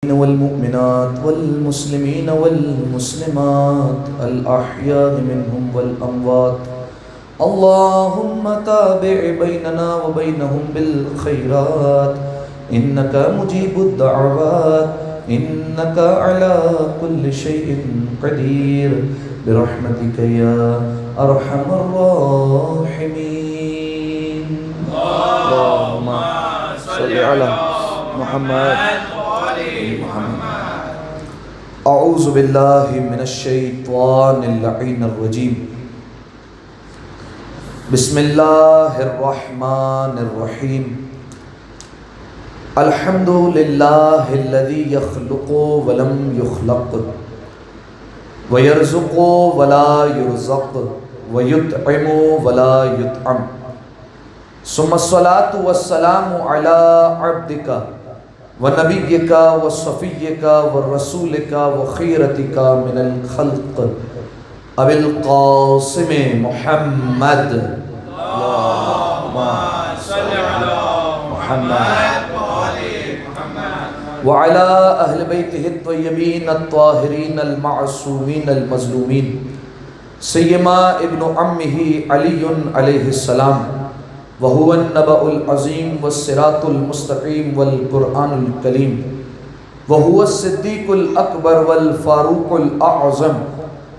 والمؤمنات والمسلمين والمسلمات الأحياء منهم والأموات اللهم تابع بيننا وبينهم بالخيرات إنك مجيب الدعوات إنك على كل شيء قدير برحمتك يا أرحم الراحمين. اللهم صل على محمد. اعوذ باللہ من الشیطان اللعین الرجیم. بسم اللہ الرحمن الرحیم. الحمد للہ الذی یخلق ولم یخلق ویرزق ولا یرزق ویطعم ولا یطعم ثم الصلاة والسلام علی عبدک وَنَبِيِّكَ وَصَفِيِّكَ وَرَسُولِكَ وَخِيرَتِكَ مِنَ الْخَلْقِ أَبِي الْقَاسِمِ مُحَمَّدٍ. اللهم صل على محمد وعلى أهل بيته الطيبين الطاهرين المعصومين المظلومين سيما ابن عمه علي عليه السلام وهو النبأ العظيم والصراط المستقيم والقرآن الكريم وهو الصديق الأكبر والفاروق الأعظم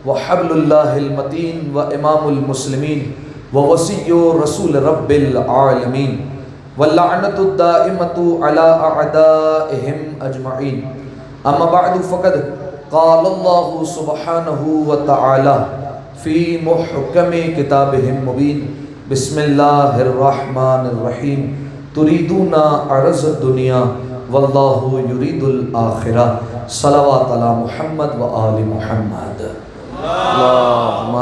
وحبل الله المتين وإمام المسلمين ووصي رسول رب العالمين واللعنة الدائمة على أعدائهم أجمعين. أما بعد فقد قال الله سبحانه وتعالى في محكم كتابه المبين. بسم اللہ الرحمن الرحیم. تریدون عرض الدنیا واللہ یرید الآخرہ. صلوات علی محمد و آل محمد. اللہم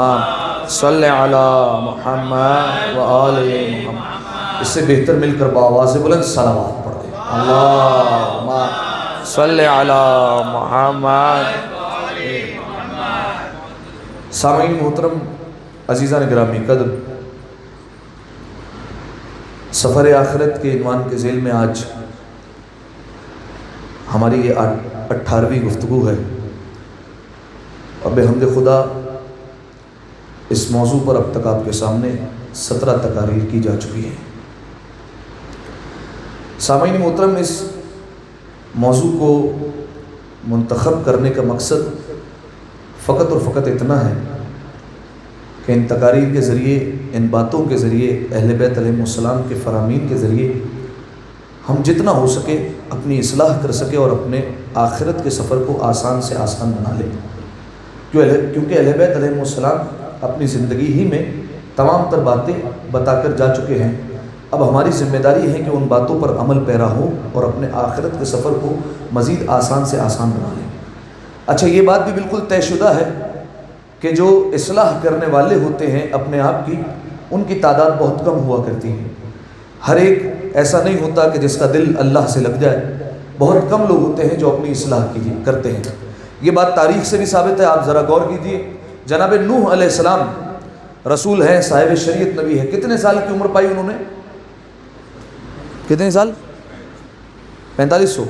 صلی علی محمد و آل محمد. اس سے بہتر مل کر بآواز بلند صلوات پڑھ دیں. اللہم صلی علی محمد. سامعین محترم، عزیزان گرامی قدر، سفر آخرت کے عنوان کے ذیل میں آج ہماری یہ 18ویں گفتگو ہے. اب بحمد خدا اس موضوع پر اب تک آپ کے سامنے 17 تقاریر کی جا چکی ہیں. سامعین محترم، اس موضوع کو منتخب کرنے کا مقصد فقط اور فقط اتنا ہے کہ ان تقاریر کے ذریعے، ان باتوں کے ذریعے، اہل بیت علیہ السلام کے فرامین کے ذریعے ہم جتنا ہو سکے اپنی اصلاح کر سکے اور اپنے آخرت کے سفر کو آسان سے آسان بنا لیں. کیونکہ اہل بیت علیہ السلام اپنی زندگی ہی میں تمام تر باتیں بتا کر جا چکے ہیں. اب ہماری ذمہ داری ہے کہ ان باتوں پر عمل پیرا ہو اور اپنے آخرت کے سفر کو مزید آسان سے آسان بنا لیں. اچھا، یہ بات بھی بالکل طے شدہ ہے کہ جو اصلاح کرنے والے ہوتے ہیں اپنے آپ کی، ان کی تعداد بہت کم ہوا کرتی ہے. ہر ایک ایسا نہیں ہوتا کہ جس کا دل اللہ سے لگ جائے. بہت کم لوگ ہوتے ہیں جو اپنی اصلاح کرتے ہیں. یہ بات تاریخ سے بھی ثابت ہے. آپ ذرا غور کیجئے، جناب نوح علیہ السلام رسول ہیں، صاحب شریعت نبی ہے. کتنے سال کی عمر پائی انہوں نے؟ کتنے سال؟ 4500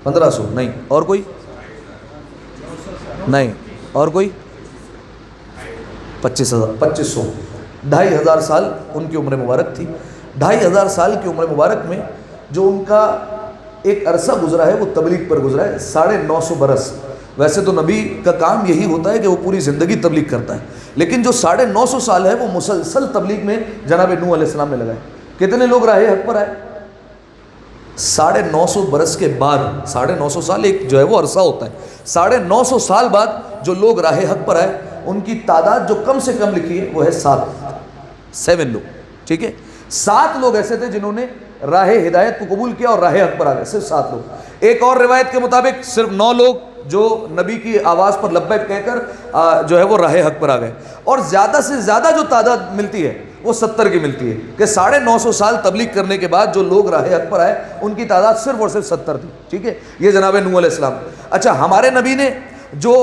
1500 نہیں. اور کوئی نہیں. اور کوئی 2500 2500 سال ان کی عمر مبارک تھی. 2500 سال کی عمر مبارک میں جو ان کا ایک عرصہ گزرا ہے وہ تبلیغ پر گزرا ہے. 950 برس. ویسے تو نبی کا کام یہی ہوتا ہے کہ وہ پوری زندگی تبلیغ کرتا ہے، لیکن جو 950 سال ہے وہ مسلسل تبلیغ میں جناب نوح علیہ السلام نے لگائے. کتنے لوگ راہ حق پر آئے؟ 950 برس کے بعد. 950 سال ایک جو ہے وہ عرصہ ہوتا ہے. 950 سال بعد جو لوگ راہ حق پر آئے ان کی تعداد جو کم سے کم لکھی ہے وہ ہے 7 لوگ. ٹھیک ہے، 7 لوگ ایسے تھے جنہوں نے راہ ہدایت کو قبول کیا اور راہ حق پر آ گئے. صرف 7 لوگ. ایک اور روایت کے مطابق صرف 9 لوگ جو نبی کی آواز پر لبیک کہہ کر جو ہے وہ راہ حق پر آ گئے. اور زیادہ سے زیادہ جو تعداد ملتی ہے وہ 70 کی ملتی ہے کہ 950 سال تبلیغ کرنے کے بعد جو لوگ راہ حق پر آئے ان کی تعداد صرف اور صرف 70 تھی. ٹھیک ہے، یہ جناب نوح علیہ السلام. اچھا، ہمارے نبی نے جو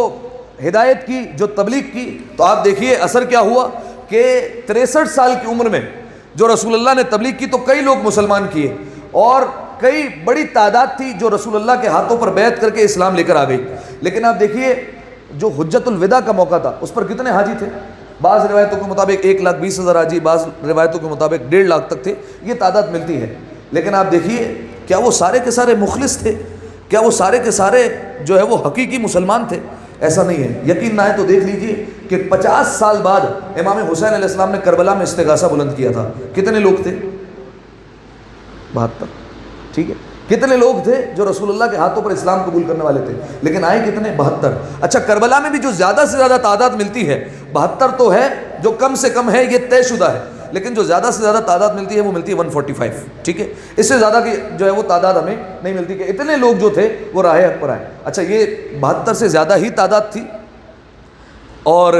ہدایت کی، جو تبلیغ کی، تو آپ دیکھیے اثر کیا ہوا کہ 63 سال کی عمر میں جو رسول اللہ نے تبلیغ کی تو کئی لوگ مسلمان کیے اور کئی بڑی تعداد تھی جو رسول اللہ کے ہاتھوں پر بیعت کر کے اسلام لے کر آ گئی. لیکن آپ دیکھیے جو حجت الوداع کا موقع تھا اس پر کتنے حاجی تھے؟ بعض روایتوں کے مطابق 1,20,000 حاجی، بعض روایتوں کے مطابق 1.5 لاکھ تک تھے، یہ تعداد ملتی ہے. لیکن آپ دیکھیے کیا وہ سارے کے سارے مخلص تھے؟ کیا وہ سارے کے سارے جو ہے وہ حقیقی مسلمان تھے؟ ایسا نہیں ہے. یقین نہ ہے تو دیکھ لیجئے کہ 50 سال بعد امام حسین علیہ السلام نے کربلا میں استغاثہ بلند کیا تھا. کتنے لوگ تھے؟ 72. ٹھیک ہے، کتنے لوگ تھے جو رسول اللہ کے ہاتھوں پر اسلام قبول کرنے والے تھے؟ لیکن آئے کتنے؟ 72. اچھا کربلا میں بھی جو زیادہ سے زیادہ تعداد ملتی ہے 72 تو ہے، جو کم سے کم ہے یہ طے شدہ ہے، لیکن جو زیادہ سے زیادہ تعداد ملتی ہے وہ ملتی ہے 145. ٹھیک ہے، اس سے زیادہ کی جو ہے وہ تعداد ہمیں نہیں ملتی کہ اتنے لوگ جو تھے وہ راہ حق پر آئے. اچھا یہ 72 سے زیادہ ہی تعداد تھی، اور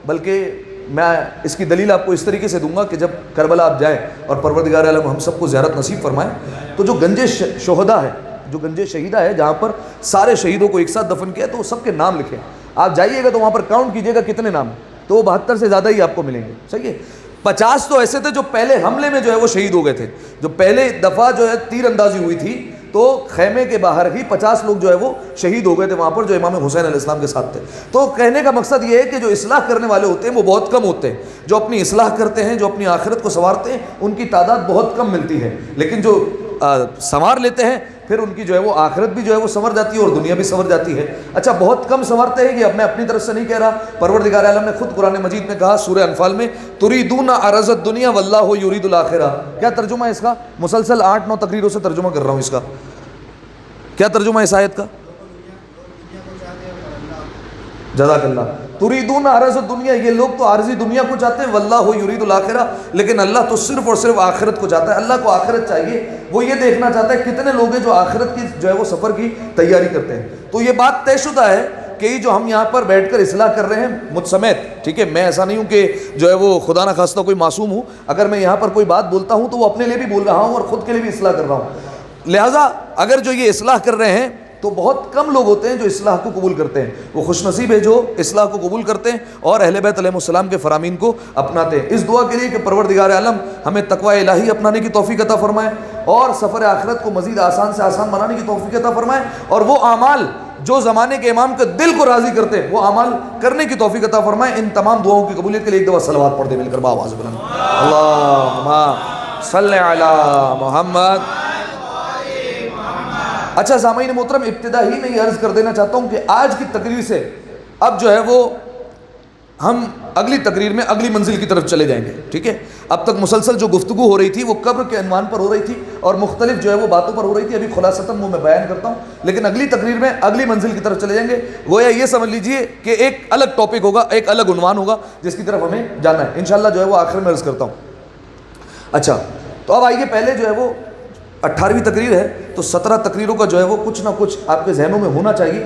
بلکہ میں اس کی دلیل آپ کو اس طریقے سے دوں گا کہ جب کربلا آپ جائیں اور پروردگار عالم ہم سب کو زیارت نصیب فرمائے، تو جو گنج شہداء ہے، جو گنج شہیدہ ہے جہاں پر سارے شہیدوں کو ایک ساتھ دفن کیا، تو وہ سب کے نام لکھے. آپ جائیے گا تو وہاں پر کاؤنٹ کیجیے گا کتنے نام، تو وہ 72 سے زیادہ ہی آپ کو ملیں گے. صحیح ہے. 50 تو ایسے تھے جو پہلے حملے میں جو ہے وہ شہید ہو گئے تھے، جو پہلے دفعہ جو ہے تیر اندازی ہوئی تھی تو خیمے کے باہر ہی 50 لوگ جو ہے وہ شہید ہو گئے تھے وہاں پر، جو امام حسین علیہ السلام کے ساتھ تھے. تو کہنے کا مقصد یہ ہے کہ جو اصلاح کرنے والے ہوتے ہیں وہ بہت کم ہوتے ہیں، جو اپنی اصلاح کرتے ہیں، جو اپنی آخرت کو سنوارتے ہیں، ان کی تعداد بہت کم ملتی ہے. لیکن جو سنوار لیتے ہیں پھر ان کی جو ہے وہ آخرت بھی جو ہے وہ سنور جاتی ہے اور دنیا بھی سنور جاتی ہے. اچھا بہت کم سنورتے ہیں، یہ اب میں اپنی طرف سے نہیں کہہ رہا، پروردگار عالم نے خود قرآن مجید میں کہا سورہ انفال میں تریدون عرض الدنیا واللہ یرید الآخرہ. کیا ترجمہ ہے اس کا؟ مسلسل 8-9 تقریروں سے ترجمہ کر رہا ہوں اس کا. کیا ترجمہ ہے اس آیت کا؟ جزاک اللہ. تریدون عرض الدنیا، یہ لوگ تو عارضی دنیا کو چاہتے ہیں، واللہ یرید الآخرہ، لیکن اللہ تو صرف اور صرف آخرت کو چاہتا ہے. اللہ کو آخرت چاہیے، وہ یہ دیکھنا چاہتا ہے کتنے لوگ ہیں جو آخرت کی جو ہے وہ سفر کی تیاری کرتے ہیں. تو یہ بات طے شدہ ہے کہ یہ جو ہم یہاں پر بیٹھ کر اصلاح کر رہے ہیں مجھ سمیت، ٹھیک ہے، میں ایسا نہیں ہوں کہ جو ہے وہ خدا نہ خواستہ کوئی معصوم ہوں، اگر میں یہاں پر کوئی بات بولتا ہوں تو وہ اپنے لیے بھی بول رہا ہوں اور خود کے لیے بھی اصلاح کر رہا ہوں. لہٰذا اگر جو یہ اصلاح کر رہے ہیں تو بہت کم لوگ ہوتے ہیں جو اصلاح کو قبول کرتے ہیں. وہ خوش نصیب ہے جو اصلاح کو قبول کرتے ہیں اور اہل بیت علیہ السلام کے فرامین کو اپناتے ہیں. اس دعا کے لیے کہ پروردگار عالم ہمیں تقوی الہی اپنانے کی توفیق عطا فرمائے اور سفر آخرت کو مزید آسان سے آسان بنانے کی توفیق عطا فرمائے، اور وہ اعمال جو زمانے کے امام کے دل کو راضی کرتے ہیں وہ اعمال کرنے کی توفیق عطا فرمائے. ان تمام دعاؤں کی قبولیت کے لیے ایک دفعہ صلوات پڑھ دیں مل کر بآواز بلند. اللہم صلی علی محمد. اچھا سامعین محترم، ابتدا ہی میں یہ عرض کر دینا چاہتا ہوں کہ آج کی تقریر سے اب جو ہے وہ ہم اگلی تقریر میں اگلی منزل کی طرف چلے جائیں گے. ٹھیک ہے، اب تک مسلسل جو گفتگو ہو رہی تھی وہ قبر کے عنوان پر ہو رہی تھی اور مختلف جو ہے وہ باتوں پر ہو رہی تھی. ابھی خلاصتاً وہ میں بیان کرتا ہوں، لیکن اگلی تقریر میں اگلی منزل کی طرف چلے جائیں گے. گویا یہ سمجھ لیجئے کہ ایک الگ ٹاپک ہوگا، ایک الگ عنوان ہوگا جس کی طرف ہمیں جانا ہے. انشاءاللہ جو ہے وہ آخر میں عرض کرتا ہوں. اچھا تو اب آئیے، پہلے جو ہے وہ 18ویں تقریر ہے تو 17 تقریروں کا جو ہے وہ کچھ نہ کچھ آپ کے ذہنوں میں ہونا چاہیے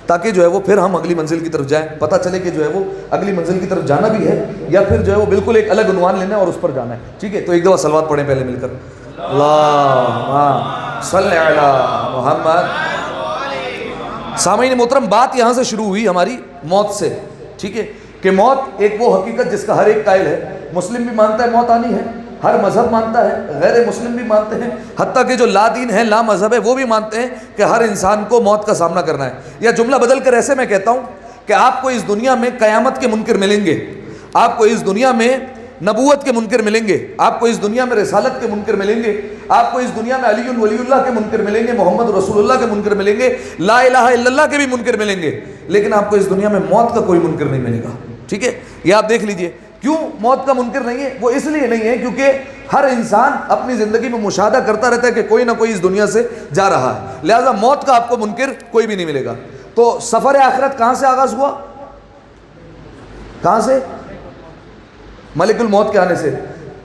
تاکہ جو ہے وہ پھر ہم اگلی منزل کی طرف جائیں، پتہ چلے کہ جو ہے وہ اگلی منزل کی طرف جانا بھی ہے یا پھر جو ہے وہ بالکل ایک الگ عنوان لینا ہے اور اس پر جانا ہے. ٹھیک ہے، تو ایک دفعہ صلوات پڑھیں پہلے مل کر. اللہم صلی علی محمد. سامعین محترم، بات یہاں سے شروع ہوئی ہماری موت سے. ٹھیک ہے کہ موت ایک وہ حقیقت جس کا ہر ایک قائل ہے. مسلم بھی مانتا ہے موت آنی ہے، ہر مذہب مانتا ہے، غیر مسلم بھی مانتے ہیں، حتیٰ کہ جو لا دین ہے، لا مذہب ہے، وہ بھی مانتے ہیں کہ ہر انسان کو موت کا سامنا کرنا ہے. یا جملہ بدل کر ایسے میں کہتا ہوں کہ آپ کو اس دنیا میں قیامت کے منکر ملیں گے، آپ کو اس دنیا میں نبوت کے منکر ملیں گے، آپ کو اس دنیا میں رسالت کے منکر ملیں گے، آپ کو اس دنیا میں علی ولی اللہ کے منکر ملیں گے، محمد رسول اللہ کے منکر ملیں گے، لا الہ الا اللہ کے بھی منکر ملیں گے، لیکن آپ کو اس دنیا میں موت کا کوئی منکر نہیں ملے گا. ٹھیک ہے، یہ آپ دیکھ لیجئے. کیوں موت کا منکر نہیں ہے؟ وہ اس لیے نہیں ہے کیونکہ ہر انسان اپنی زندگی میں مشاہدہ کرتا رہتا ہے کہ کوئی نہ کوئی اس دنیا سے جا رہا ہے، لہذا موت کا آپ کو منکر کوئی بھی نہیں ملے گا. تو سفر آخرت کہاں سے آغاز ہوا؟ کہاں سے؟ ملک الموت کے آنے سے.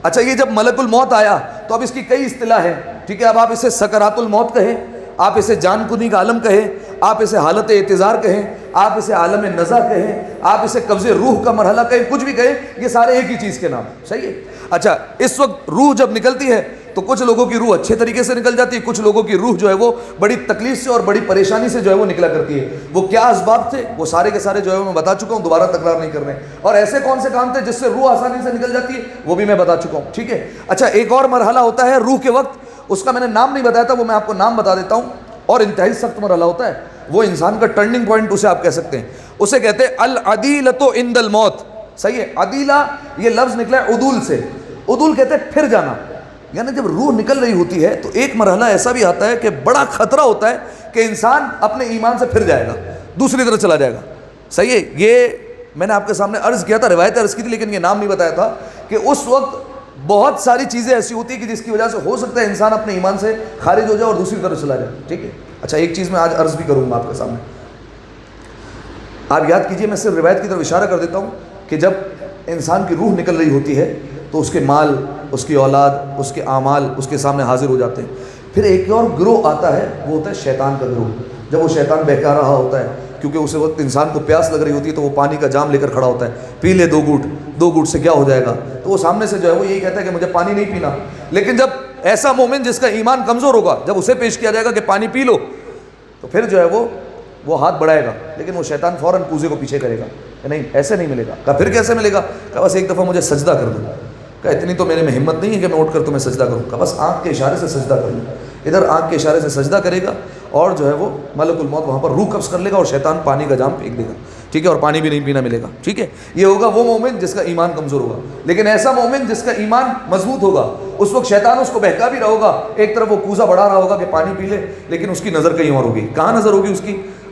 اچھا یہ جب ملک الموت آیا تو اب اس کی کئی اصطلاح ہیں. ٹھیک ہے، اب آپ اسے سکرات الموت کہیں، آپ اسے جان کنی کا عالم کہیں، آپ اسے حالت اعتذار کہیں، آپ اسے عالم نزع کہیں، آپ اسے قبض روح کا مرحلہ کہیں، کچھ بھی کہیں، یہ سارے ایک ہی چیز کے نام. صحیح ہے. اچھا اس وقت روح جب نکلتی ہے تو کچھ لوگوں کی روح اچھے طریقے سے نکل جاتی ہے، کچھ لوگوں کی روح جو ہے وہ بڑی تکلیف سے اور بڑی پریشانی سے جو ہے وہ نکلا کرتی ہے. وہ کیا اسباب تھے وہ سارے کے سارے جو ہے میں بتا چکا ہوں، دوبارہ تکرار نہیں کرنے. اور ایسے کون سے کام تھے جس سے روح آسانی سے نکل جاتی ہے وہ بھی میں بتا چکا ہوں. ٹھیک ہے. اچھا ایک اور مرحلہ ہوتا ہے روح کے وقت، اس کا میں نے نام نہیں بتایا تھا، وہ میں آپ کو نام بتا دیتا ہوں، اور انتہائی سخت مرحلہ ہوتا ہے، وہ انسان کا ٹرننگ پوائنٹ اسے آپ کہہ سکتے ہیں. اسے کہتے ہیں العدیلۃ عند الموت. صحیح ہے، عدیلہ یہ لفظ نکلا ہے عدول سے. عدول کہتے ہیں پھر جانا، یعنی جب روح نکل رہی ہوتی ہے تو ایک مرحلہ ایسا بھی آتا ہے کہ بڑا خطرہ ہوتا ہے کہ انسان اپنے ایمان سے پھر جائے گا، دوسری طرف چلا جائے گا. صحیح ہے، یہ میں نے آپ کے سامنے عرض کیا تھا، روایت عرض کی تھی، لیکن یہ نام نہیں بتایا تھا کہ اس وقت بہت ساری چیزیں ایسی ہوتی ہیں کہ جس کی وجہ سے ہو سکتا ہے انسان اپنے ایمان سے خارج ہو جائے اور دوسری طرف چلا جائے. ٹھیک ہے، اچھا ایک چیز میں آج عرض بھی کروں گا آپ کے سامنے. آپ یاد کیجئے، میں صرف روایت کی طرف اشارہ کر دیتا ہوں کہ جب انسان کی روح نکل رہی ہوتی ہے تو اس کے مال، اس کی اولاد، اس کے اعمال اس کے سامنے حاضر ہو جاتے ہیں. پھر ایک اور گروہ آتا ہے، وہ ہوتا ہے شیطان کا گروہ. جب وہ شیطان بہکا رہا ہوتا ہے، کیونکہ اس وقت انسان کو پیاس لگ رہی ہوتی ہے تو وہ پانی کا جام لے کر کھڑا ہوتا ہے، پی لے دو گھوٹ سے کیا ہو جائے گا. تو وہ سامنے سے جو ہے وہ یہی کہتا ہے کہ مجھے پانی نہیں پینا. لیکن جب ایسا مومن جس کا ایمان کمزور ہوگا، جب اسے پیش کیا جائے گا کہ پانی پی لو، تو پھر جو ہے وہ ہاتھ بڑھائے گا، لیکن وہ شیطان فوراً کوزے کو پیچھے کرے گا کہ نہیں ایسے نہیں ملے گا. کہا پھر کیسے ملے گا؟ کہا بس ایک دفعہ مجھے سجدہ کر دو. کہا اتنی تو میرے میں ہمت نہیں ہے کہ میں اٹھ کر تمہیں سجدہ کروں. کہا بس آنکھ کے اشارے سے سجدہ کر لوں. ادھر آنکھ کے اشارے سے سجدہ کرے گا اور جو ہے وہ ملک الموت وہاں پر روح قبض کر لے گا اور شیطان پانی کا جام پھینک دے گا. ٹھیک ہے، اور پانی بھی نہیں پینا ملے گا. ٹھیک ہے، یہ ہوگا وہ مومن جس کا ایمان کمزور ہوگا. لیکن ایسا مومن جس کا ایمان مضبوط ہوگا، اس وقت شیطان اس کو بہکا بھی رہا ہوگا، ایک طرف وہ کوزہ بڑھا رہا ہوگا کہ پانی پی لے، لیکن اس کی نظر کہیں اور ہوگی. کہاں نظر ہوگی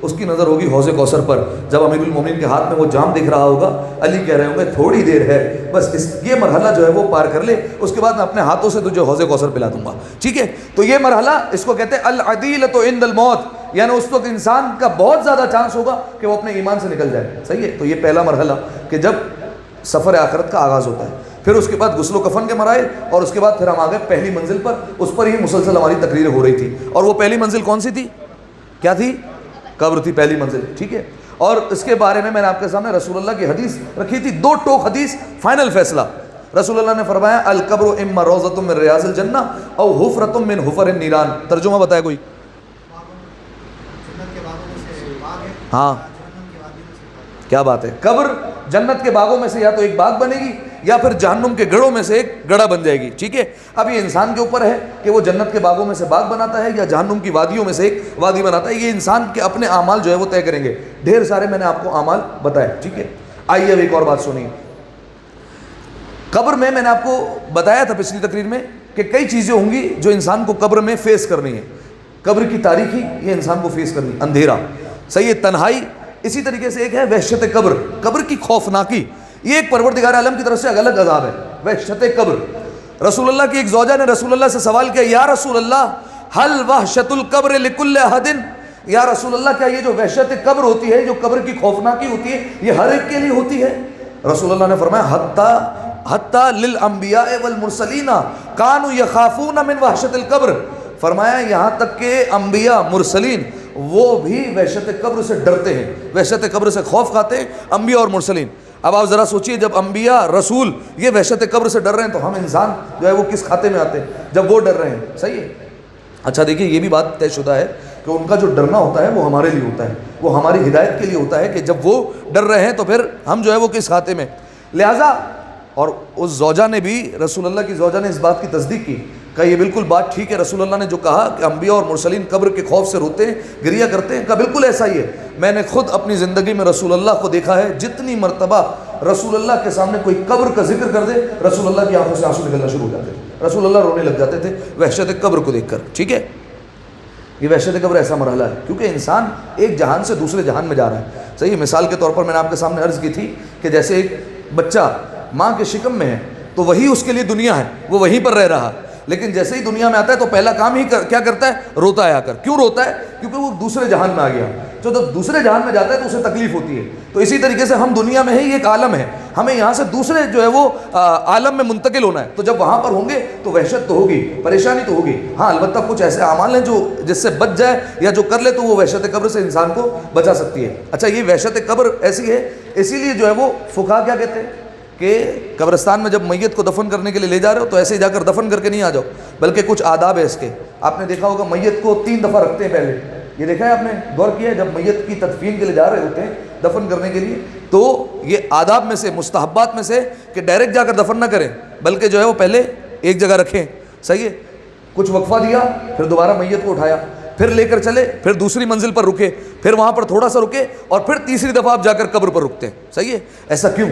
اس کی نظر ہوگی حوض کوثر پر. جب امیر المومنین کے ہاتھ میں وہ جام دکھ رہا ہوگا، علی کہہ رہے ہوں گے تھوڑی دیر ہے بس، یہ مرحلہ جو ہے وہ پار کر لے، اس کے بعد میں اپنے ہاتھوں سے تجھے حوض کوثر پلا دوں گا. ٹھیک ہے، تو یہ مرحلہ اس کو کہتے ہیں العدیلۃ عند الموت، یعنی اس وقت انسان کا بہت زیادہ چانس ہوگا کہ وہ اپنے ایمان سے نکل جائے. صحیح ہے، تو یہ پہلا مرحلہ کہ جب سفر آخرت کا آغاز ہوتا ہے. پھر اس کے بعد غسل و کفن کے مراحل، اور اس کے بعد پھر ہم آگے پہلی منزل پر. اس پر ہی مسلسل ہماری تقریریں ہو رہی تھی. اور وہ پہلی منزل کون سی تھی؟ کیا تھی؟ قبر تھی پہلی منزل. ٹھیک ہے، اور اس کے بارے میں نے آپ کے سامنے رسول اللہ کی حدیث رکھی تھی، 2 ٹوک حدیث، فائنل فیصلہ. رسول اللہ نے فرمایا القبر اما روضۃ من ریاض الجنہ او حفرۃ من حفر النیران. ترجمہ بتائے کوئی؟ ہاں کیا بات ہے، قبر جنت کے باغوں میں سے یا تو ایک باغ بنے گی یا پھر جہنم کے گڑھوں میں سے ایک گڑھا بن جائے گی. ٹھیک ہے، اب یہ انسان کے اوپر ہے کہ وہ جنت کے باغوں میں سے باغ بناتا ہے یا جہنم کی وادیوں میں سے ایک وادی بناتا ہے. یہ انسان کے اپنے اعمال جو ہے وہ طے کریں گے. ڈھیر سارے میں نے آپ کو اعمال بتائے. ٹھیک ہے، آئیے اب ایک اور بات سنیے. قبر میں نے آپ کو بتایا تھا پچھلی تقریر میں کہ کئی چیزیں ہوں گی جو انسان کو قبر میں فیس کرنی ہے. قبر کی تاریکی یہ انسان کو فیس کرنی، اندھیرا. صحیح ہے، تنہائی. اسی طریقے سے ایک ہے وحشت قبر، قبر کی خوفناکی. یہ ایک پروردگار عالم کی طرف سے الگ عذاب ہے، وحشت قبر. رسول اللہ کی ایک زوجہ نے رسول اللہ سے سوال کیا، یا رسول اللہ حل وحشت القبر لکل احد؟ یا رسول اللہ کیا یہ جو وحشت قبر ہوتی ہے، جو قبر کی خوفناکی ہوتی ہے، یہ ہر ایک کے لیے ہوتی ہے؟ رسول اللہ نے فرمایا حتی للانبیاء والمرسلین کانوا یخافون من وحشت القبر. فرمایا یہاں تک کہ انبیاء مرسلین وہ بھی وحشت قبر سے ڈرتے ہیں، وحشت قبر سے خوف کھاتے ہیں، انبیاء اور مرسلین. اب آپ ذرا سوچئے، جب انبیاء رسول یہ وحشت قبر سے ڈر رہے ہیں تو ہم انسان جو ہے وہ کس کھاتے میں آتے ہیں جب وہ ڈر رہے ہیں. صحیح ہے. اچھا دیکھیے، یہ بھی بات طے شدہ ہے کہ ان کا جو ڈرنا ہوتا ہے وہ ہمارے لیے ہوتا ہے، وہ ہماری ہدایت کے لیے ہوتا ہے کہ جب وہ ڈر رہے ہیں تو پھر ہم جو ہے وہ کس کھاتے میں. لہٰذا اور اس زوجہ نے بھی، رسول اللہ کی زوجہ نے اس بات کی تصدیق کی کہ یہ بالکل بات ٹھیک ہے. رسول اللہ نے جو کہا کہ انبیاء اور مرسلین قبر کے خوف سے روتے ہیں، گریہ کرتے ہیں، کہ بالکل ایسا ہی ہے. میں نے خود اپنی زندگی میں رسول اللہ کو دیکھا ہے، جتنی مرتبہ رسول اللہ کے سامنے کوئی قبر کا ذکر کر دے، رسول اللہ کی آنکھوں سے آنسو نکلنا شروع ہو جاتے تھے، رسول اللہ رونے لگ جاتے تھے وحشت قبر کو دیکھ کر. ٹھیک ہے، یہ وحشت قبر ایسا مرحلہ ہے کیونکہ انسان ایک جہان سے دوسرے جہان میں جا رہا ہے. صحیح، مثال کے طور پر میں نے آپ کے سامنے عرض کی تھی کہ جیسے ایک بچہ ماں کے شکم میں ہے تو وہی اس کے لیے دنیا ہے، وہ وہیں پر رہ رہا، لیکن جیسے ہی دنیا میں آتا ہے تو پہلا کام ہی کیا کرتا ہے؟ روتا ہے آ کر. کیوں روتا ہے؟ کیونکہ وہ دوسرے جہان میں آ گیا. جو دوسرے جہان میں جاتا ہے تو اسے تکلیف ہوتی ہے. تو اسی طریقے سے ہم دنیا میں ہیں، یہ ایک عالم ہے، ہمیں یہاں سے دوسرے جو ہے وہ عالم میں منتقل ہونا ہے. تو جب وہاں پر ہوں گے تو وحشت تو ہوگی، پریشانی تو ہوگی. ہاں البتہ کچھ ایسے اعمال ہیں جو جس سے بچ جائے یا جو کر لے تو وہ وحشت قبر سے انسان کو بچا سکتی ہے. اچھا، یہ وحشت قبر ایسی ہے، اسی لیے جو ہے وہ فقہا کیا کہتے ہیں کہ قبرستان میں جب میت کو دفن کرنے کے لیے لے جا رہے ہو تو ایسے ہی جا کر دفن کر کے نہیں آ جاؤ، بلکہ کچھ آداب ہے اس کے. آپ نے دیکھا ہوگا میت کو 3 دفعہ رکھتے ہیں پہلے. یہ دیکھا ہے آپ نے، غور کیا ہے؟ جب میت کی تدفین کے لیے جا رہے ہوتے ہیں دفن کرنے کے لیے تو یہ آداب میں سے، مستحبات میں سے کہ ڈائریکٹ جا کر دفن نہ کریں، بلکہ جو ہے وہ پہلے ایک جگہ رکھیں. صحیح ہے، کچھ وقفہ دیا، پھر دوبارہ میت کو اٹھایا، پھر لے کر چلے، پھر دوسری منزل پر رکے، پھر وہاں پر تھوڑا سا رکے، اور پھر تیسری دفعہ آپ جا کر قبر پر رکتے ہیں. صحیح ہے؟ ایسا کیوں؟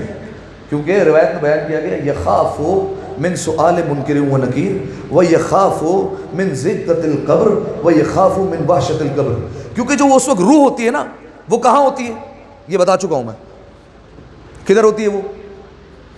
کیونکہ روایت میں بیان کیا گیا یخاف من سؤال منکر و نکیر و یخاف من ضیقۃ القبر و یخاف من وحشۃ القبر. کیونکہ جو اس وقت روح ہوتی ہے نا، وہ کہاں ہوتی ہے؟ یہ بتا چکا ہوں میں. کدھر ہوتی ہے؟ وہ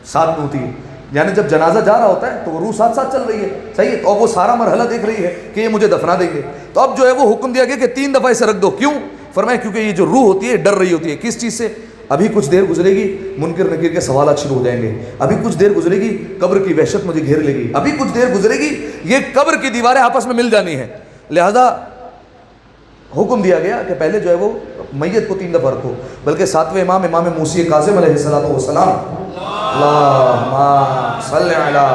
ساتھ میں ہوتی ہے. یعنی جب جنازہ جا رہا ہوتا ہے تو وہ روح ساتھ ساتھ چل رہی ہے. صحیح ہے؟ تو اب وہ سارا مرحلہ دیکھ رہی ہے کہ یہ مجھے دفنا دیں گے. تو اب جو ہے وہ حکم دیا گیا کہ 3 دفعہ اسے رکھ دو. کیوں؟ فرمایا کیونکہ یہ جو روح ہوتی ہے ڈر رہی ہوتی ہے. کس چیز سے؟ ابھی کچھ دیر گزرے گی، منکر نکیر کے سوالات شروع ہو جائیں گے. ابھی کچھ دیر گزرے گی، قبر کی وحشت مجھے گھیر لے گی. ابھی کچھ دیر گزرے گی، یہ قبر کی دیواریں آپس میں مل جانی ہے. لہذا حکم دیا گیا کہ پہلے جو ہے وہ میت کو 3 دفعہ رکھو. بلکہ 7ویں امام موسی کاظم علیہ الصلوۃ والسلام، اللہم صلی علی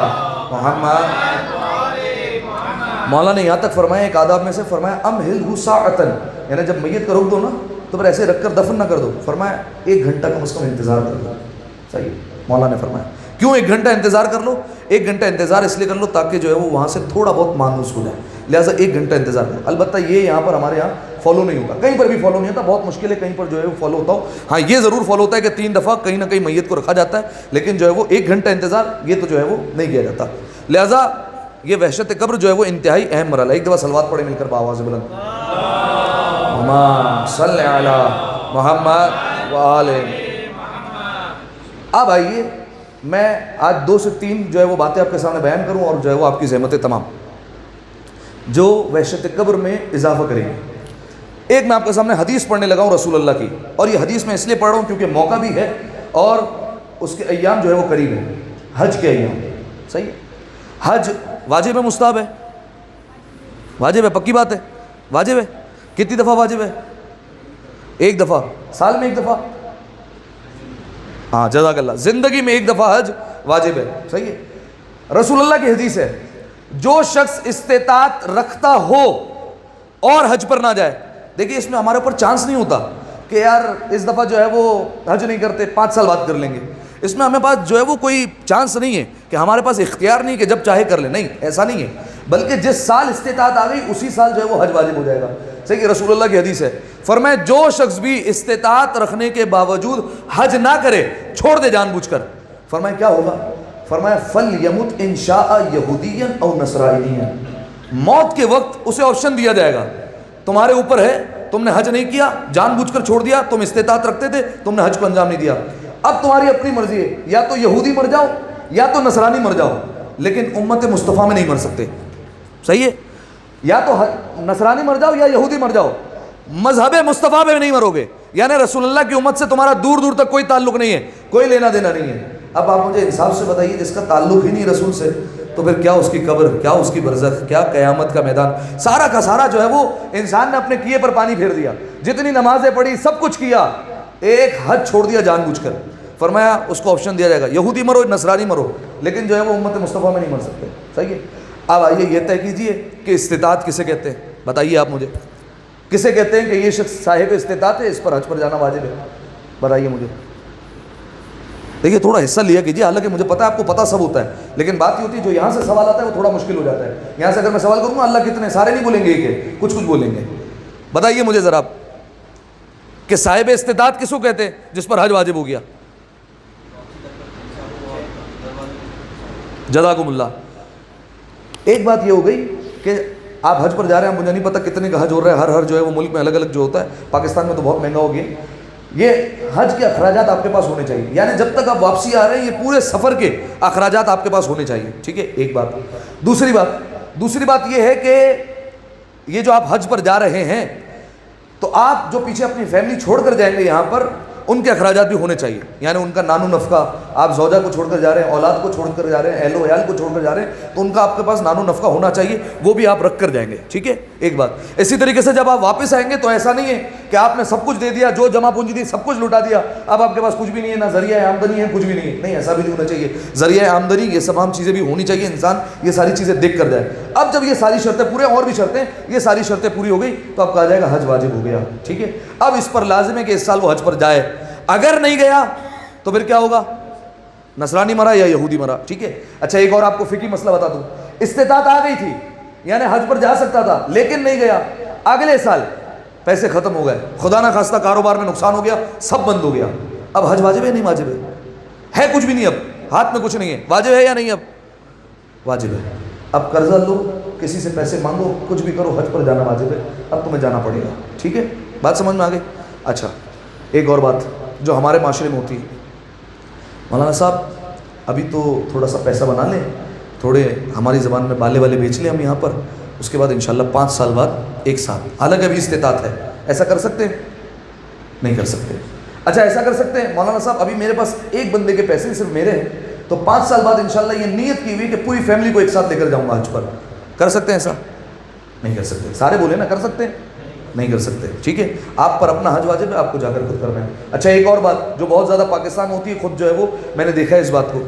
محمد، مولا نے یہاں تک فرمایا، ایک آداب میں سے فرمایا امہلہ ساعۃ، یعنی جب میت کو رکھ دو نا تو پھر ایسے رکھ کر دفن نہ کر دو. فرمایا 1 گھنٹہ کم از کم انتظار کر لو. صحیح، مولا نے فرمایا. کیوں 1 گھنٹہ انتظار کر لو؟ 1 گھنٹہ انتظار اس لیے کر لو تاکہ جو ہے وہ وہاں سے تھوڑا بہت مانوس ہو جائے. لہٰذا 1 گھنٹہ انتظار کرو. البتہ یہ یہاں پر ہمارے یہاں فالو نہیں ہوتا، کہیں پر بھی فالو نہیں ہوتا. بہت مشکل ہے کہیں پر جو ہے وہ فالو ہوتا ہو. ہاں یہ ضرور فالو ہوتا ہے کہ 3 دفعہ کہیں نہ کہیں میت کو رکھا جاتا ہے، لیکن جو ہے وہ 1 گھنٹہ انتظار یہ تو جو ہے وہ نہیں کیا جاتا. لہٰذا یہ وحشت قبر جو ہے وہ انتہائی اہم مرحلہ ہے. ایک دفعہ صلوات پڑھے مل کر بآواز بلند، اللہم صلی علی محمد وآل. اب آئیے میں آج 2 سے 3 جو ہے وہ باتیں آپ کے سامنے بیان کروں، اور جو ہے وہ آپ کی زحمتیں تمام جو وحشت قبر میں اضافہ کریں گے. ایک میں آپ کے سامنے حدیث پڑھنے لگا ہوں رسول اللہ کی، اور یہ حدیث میں اس لیے پڑھ رہا ہوں کیونکہ موقع بھی ہے اور اس کے ایام جو ہے وہ قریب ہے، حج کے ایام. صحیح ہے؟ حج واجب ہے مستحب ہے؟ واجب ہے، پکی بات ہے، واجب ہے. کتنی دفعہ واجب ہے؟ 1 دفعہ سال میں 1 دفعہ. ہاں جزاک اللہ. زندگی میں 1 دفعہ حج واجب ہے. صحیح ہے؟ رسول اللہ کی حدیث ہے جو شخص استطاعت رکھتا ہو اور حج پر نہ جائے. دیکھیے اس میں ہمارے اوپر چانس نہیں ہوتا کہ یار اس دفعہ جو ہے وہ حج نہیں کرتے، 5 سال بعد کر لیں گے. اس میں ہمیں پاس جو ہے وہ کوئی چانس نہیں ہے کہ ہمارے پاس اختیار نہیں کہ جب چاہے کر لیں. نہیں، ایسا نہیں ہے. بلکہ جس سال استطاعت آ گئی اسی سال جو ہے وہ حج واجب ہو جائے گا. صحیح، رسول اللہ کی حدیث ہے. فرمایا جو شخص بھی استطاعت رکھنے کے باوجود حج نہ کرے، چھوڑ دے جان بوجھ کر. فرمایا کیا ہوگا؟ فرمایا فَلْيَمُتْ إِنْ شَاءَ يَهُودِيًّا أَوْ نَصْرَانِيًّا. موت کے وقت اسے آپشن دیا جائے گا، تمہارے اوپر ہے، تم نے حج نہیں کیا، جان بوجھ کر چھوڑ دیا. تم استطاعت رکھتے تھے، تم نے حج کو انجام نہیں دیا. اب تمہاری اپنی مرضی ہے، یا تو یہودی مر جاؤ یا تو نصرانی مر جاؤ، لیکن امت مصطفیٰ میں نہیں مر سکتے. صحیح ہے؟ یا تو نصرانی مر جاؤ یا یہودی مر جاؤ، مذہب مصطفیٰ میں نہیں مرو گے. یعنی رسول اللہ کی امت سے تمہارا دور دور تک کوئی تعلق نہیں ہے، کوئی لینا دینا نہیں ہے. اب آپ مجھے انصاف سے بتائیے جس کا تعلق ہی نہیں رسول سے، تو پھر کیا اس کی قبر، کیا اس کی برزخ، کیا قیامت کا میدان، سارا کا سارا جو ہے وہ انسان نے اپنے کیے پر پانی پھیر دیا. جتنی نمازیں پڑھی سب کچھ کیا، ایک حج چھوڑ دیا جان بوجھ کر. فرمایا اس کو آپشن دیا جائے گا، یہودی مرو نصرانی مرو، لیکن جو ہے وہ امت مصطفیٰ میں نہیں مر سکتے. صحیح ہے؟ اب آئیے یہ طے کیجئے کہ استطاعت کسے کہتے ہیں؟ بتائیے آپ مجھے، کسے کہتے ہیں کہ یہ شخص صاحب استطاعت ہے، اس پر حج پر جانا واجب ہے؟ بتائیے مجھے. دیکھیے تھوڑا حصہ لیا کیجیے، حالانکہ مجھے پتا ہے آپ کو پتہ سب ہوتا ہے، لیکن بات یہ ہوتی ہے جو یہاں سے سوال آتا ہے وہ تھوڑا مشکل ہو جاتا ہے. یہاں سے اگر میں سوال کروں گا اللہ کتنے، سارے نہیں بولیں گے، کہ کچھ بولیں گے. بتائیے مجھے ذرا کہ صاحب استطاعت کس کو کہتے ہیں جس پر حج واجب ہو گیا؟ جزاکم اللہ. ایک بات یہ ہو گئی کہ آپ حج پر جا رہے ہیں، مجھے نہیں پتا کتنے کا حج ہو رہا ہے، ہر جو ہے وہ ملک میں الگ الگ جو ہوتا ہے. پاکستان میں تو بہت مہنگا ہو گیا. یہ حج کے اخراجات آپ کے پاس ہونے چاہیے، یعنی جب تک آپ واپسی آ رہے ہیں یہ پورے سفر کے اخراجات آپ کے پاس ہونے چاہیے. ٹھیک ہے، ایک بات. دوسری بات یہ ہے کہ یہ جو آپ حج پر جا رہے ہیں تو آپ جو پیچھے اپنی فیملی چھوڑ کر جائیں گے یہاں پر، ان کے اخراجات بھی ہونے چاہیے. یعنی ان کا نان و نفقہ، آپ زوجہ کو چھوڑ کر جا رہے ہیں، اولاد کو چھوڑ کر جا رہے ہیں، اہل و عیال کو چھوڑ کر جا رہے ہیں، تو ان کا آپ کے پاس نان و نفقہ ہونا چاہیے، وہ بھی آپ رکھ کر جائیں گے. ٹھیک ہے، ایک بات. اسی طریقے سے جب آپ واپس آئیں گے تو ایسا نہیں ہے کہ آپ نے سب کچھ دے دیا، جو جمع پونجی تھی سب کچھ لٹا دیا، اب آپ کے پاس کچھ بھی نہیں ہے، نہ ذریعہ آمدنی ہے، کچھ بھی نہیں ہے. نہیں، ایسا بھی نہیں ہونا چاہیے. ذریعہ آمدنی، یہ تمام چیزیں بھی ہونی چاہیے، انسان یہ ساری چیزیں دیکھ کر جائے. اب جب یہ ساری شرطیں پورے، اور بھی شرطیں، یہ ساری شرطیں پوری ہو گئی تو اب کہا جائے گا حج واجب ہو گیا. ٹھیک ہے. اب اس پر لازم ہے کہ اس سال وہ حج پر جائے. اگر نہیں گیا تو پھر کیا ہوگا؟ نصرانی مرا یا یہودی مرا. ٹھیک ہے. اچھا ایک اور آپ کو فقہی مسئلہ بتا دوں. استطاعت آ گئی تھی یعنی حج پر جا سکتا تھا لیکن نہیں گیا، اگلے سال پیسے ختم ہو گئے، خدا نہ خواستہ کاروبار میں نقصان ہو گیا، سب بند ہو گیا، اب حج واجب ہے نہیں واجب ہے کچھ بھی نہیں، اب ہاتھ میں کچھ نہیں ہے، واجب ہے یا نہیں؟ اب واجب ہے۔ اب قرضہ لو، کسی سے پیسے مانگو، کچھ بھی کرو، حج پر جانا واجب ہے، اب تمہیں جانا پڑے گا، ٹھیک ہے؟ بات سمجھ میں آ گئی؟ اچھا ایک اور بات جو ہمارے معاشرے میں ہوتی ہے، مولانا صاحب ابھی تو تھوڑا سا پیسہ بنا لیں، تھوڑے ہماری زبان میں بالے والے بیچ لیں ہم یہاں پر، اس کے بعد انشاءاللہ 5 سال بعد ایک ساتھ، حالانکہ ابھی استطاعت ہے، ایسا کر سکتے ہیں؟ نہیں کر سکتے۔ اچھا ایسا کر سکتے ہیں مولانا صاحب ابھی میرے پاس ایک بندے کے پیسے صرف میرے ہیں، تو 5 سال بعد انشاءاللہ یہ نیت کی ہوئی کہ پوری فیملی کو ایک ساتھ لے کر جاؤں گا حج پر، کر سکتے ہیں ایسا؟ نہیں کر سکتے۔ سارے بولے نا کر سکتے ہیں؟ نہیں کر سکتے، ٹھیک ہے؟ آپ پر اپنا حج واجب ہے، آپ کو جا کر خود کرنا ہے۔ اچھا ایک اور بات جو بہت زیادہ پاکستان میں ہوتی ہے، خود جو ہے وہ میں نے دیکھا ہے اس بات کو،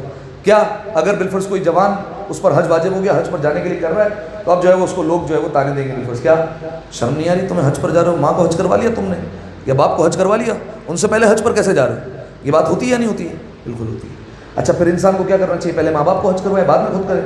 کیا اگر بالفرض کوئی جوان اس پر حج واجب ہو گیا، حج پر جانے کے لیے کر رہا ہے، تو اب جو ہے وہ اس کو لوگ جو ہے وہ تانے دیں گے، بالفرض کیا شرم نہیں آ رہی تمہیں، حج پر جا رہے ہو، ماں کو حج کروا لیا تم نے یا باپ کو حج کروا لیا، ان سے پہلے حج پر کیسے جا رہے ہو؟ یہ بات ہوتی ہے یا نہیں ہوتی ہے؟ بالکل ہوتی ہے۔ اچھا پھر انسان کو کیا کرنا چاہیے؟ پہلے ماں باپ کو حج کروائے بعد میں خود کرے؟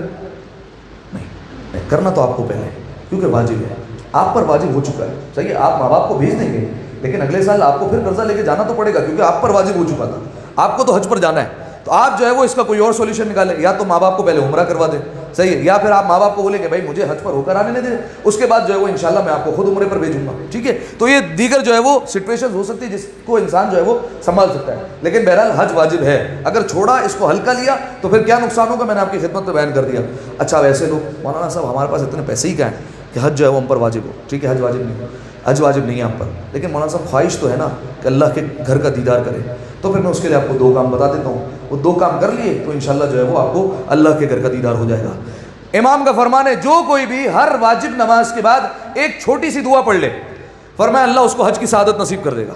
نہیں، کرنا تو آپ کو پہلے، کیونکہ واجب ہے، آپ پر واجب ہو چکا ہے، صحیح ہے؟ آپ ماں باپ کو بھیج دیں گے لیکن اگلے سال آپ کو پھر قرضہ لے کے جانا تو پڑے گا، کیونکہ آپ پر واجب ہو چکا تھا، آپ کو تو حج پر جانا ہے، تو آپ جو ہے وہ اس کا کوئی اور سولوشن نکالیں، یا تو ماں باپ کو پہلے عمرہ کروا دیں، صحیح ہے، یا پھر آپ ماں باپ کو بولیں کہ بھائی مجھے حج پر ہو کر آنے دیں، اس کے بعد جو ہے وہ انشاءاللہ میں آپ کو خود عمرے پر بھیجوں گا، ٹھیک ہے؟ تو یہ دیگر جو ہے وہ سچویشن ہو سکتی ہے جس کو انسان جو ہے وہ سنبھال سکتا ہے، لیکن بہرحال حج واجب ہے، اگر چھوڑا اس کو ہلکا لیا تو پھر کیا نقصان ہوگا میں نے آپ کی خدمت میں بیان کر دیا۔ اچھا ویسے لوگ مولانا صاحب ہمارے پاس اتنے پیسے ہی کیا ہیں کہ حج جو ہے وہ ہم پر واجب ہو، ٹھیک ہے؟ حج واجب نہیں، حج واجب نہیں ہے ہم پر، لیکن مولانا صاحب خواہش تو ہے نا کہ اللہ کے گھر کا دیدار کرے، تو پھر میں اس کے لیے آپ کو 2 کام بتا دیتا ہوں، وہ 2 کام کر لیے تو انشاءاللہ جو ہے وہ آپ کو اللہ کے گھر کا دیدار ہو جائے گا۔ امام کا فرمان ہے جو کوئی بھی ہر واجب نماز کے بعد ایک چھوٹی سی دعا پڑھ لے، فرمایا اللہ اس کو حج کی سعادت نصیب کر دے گا،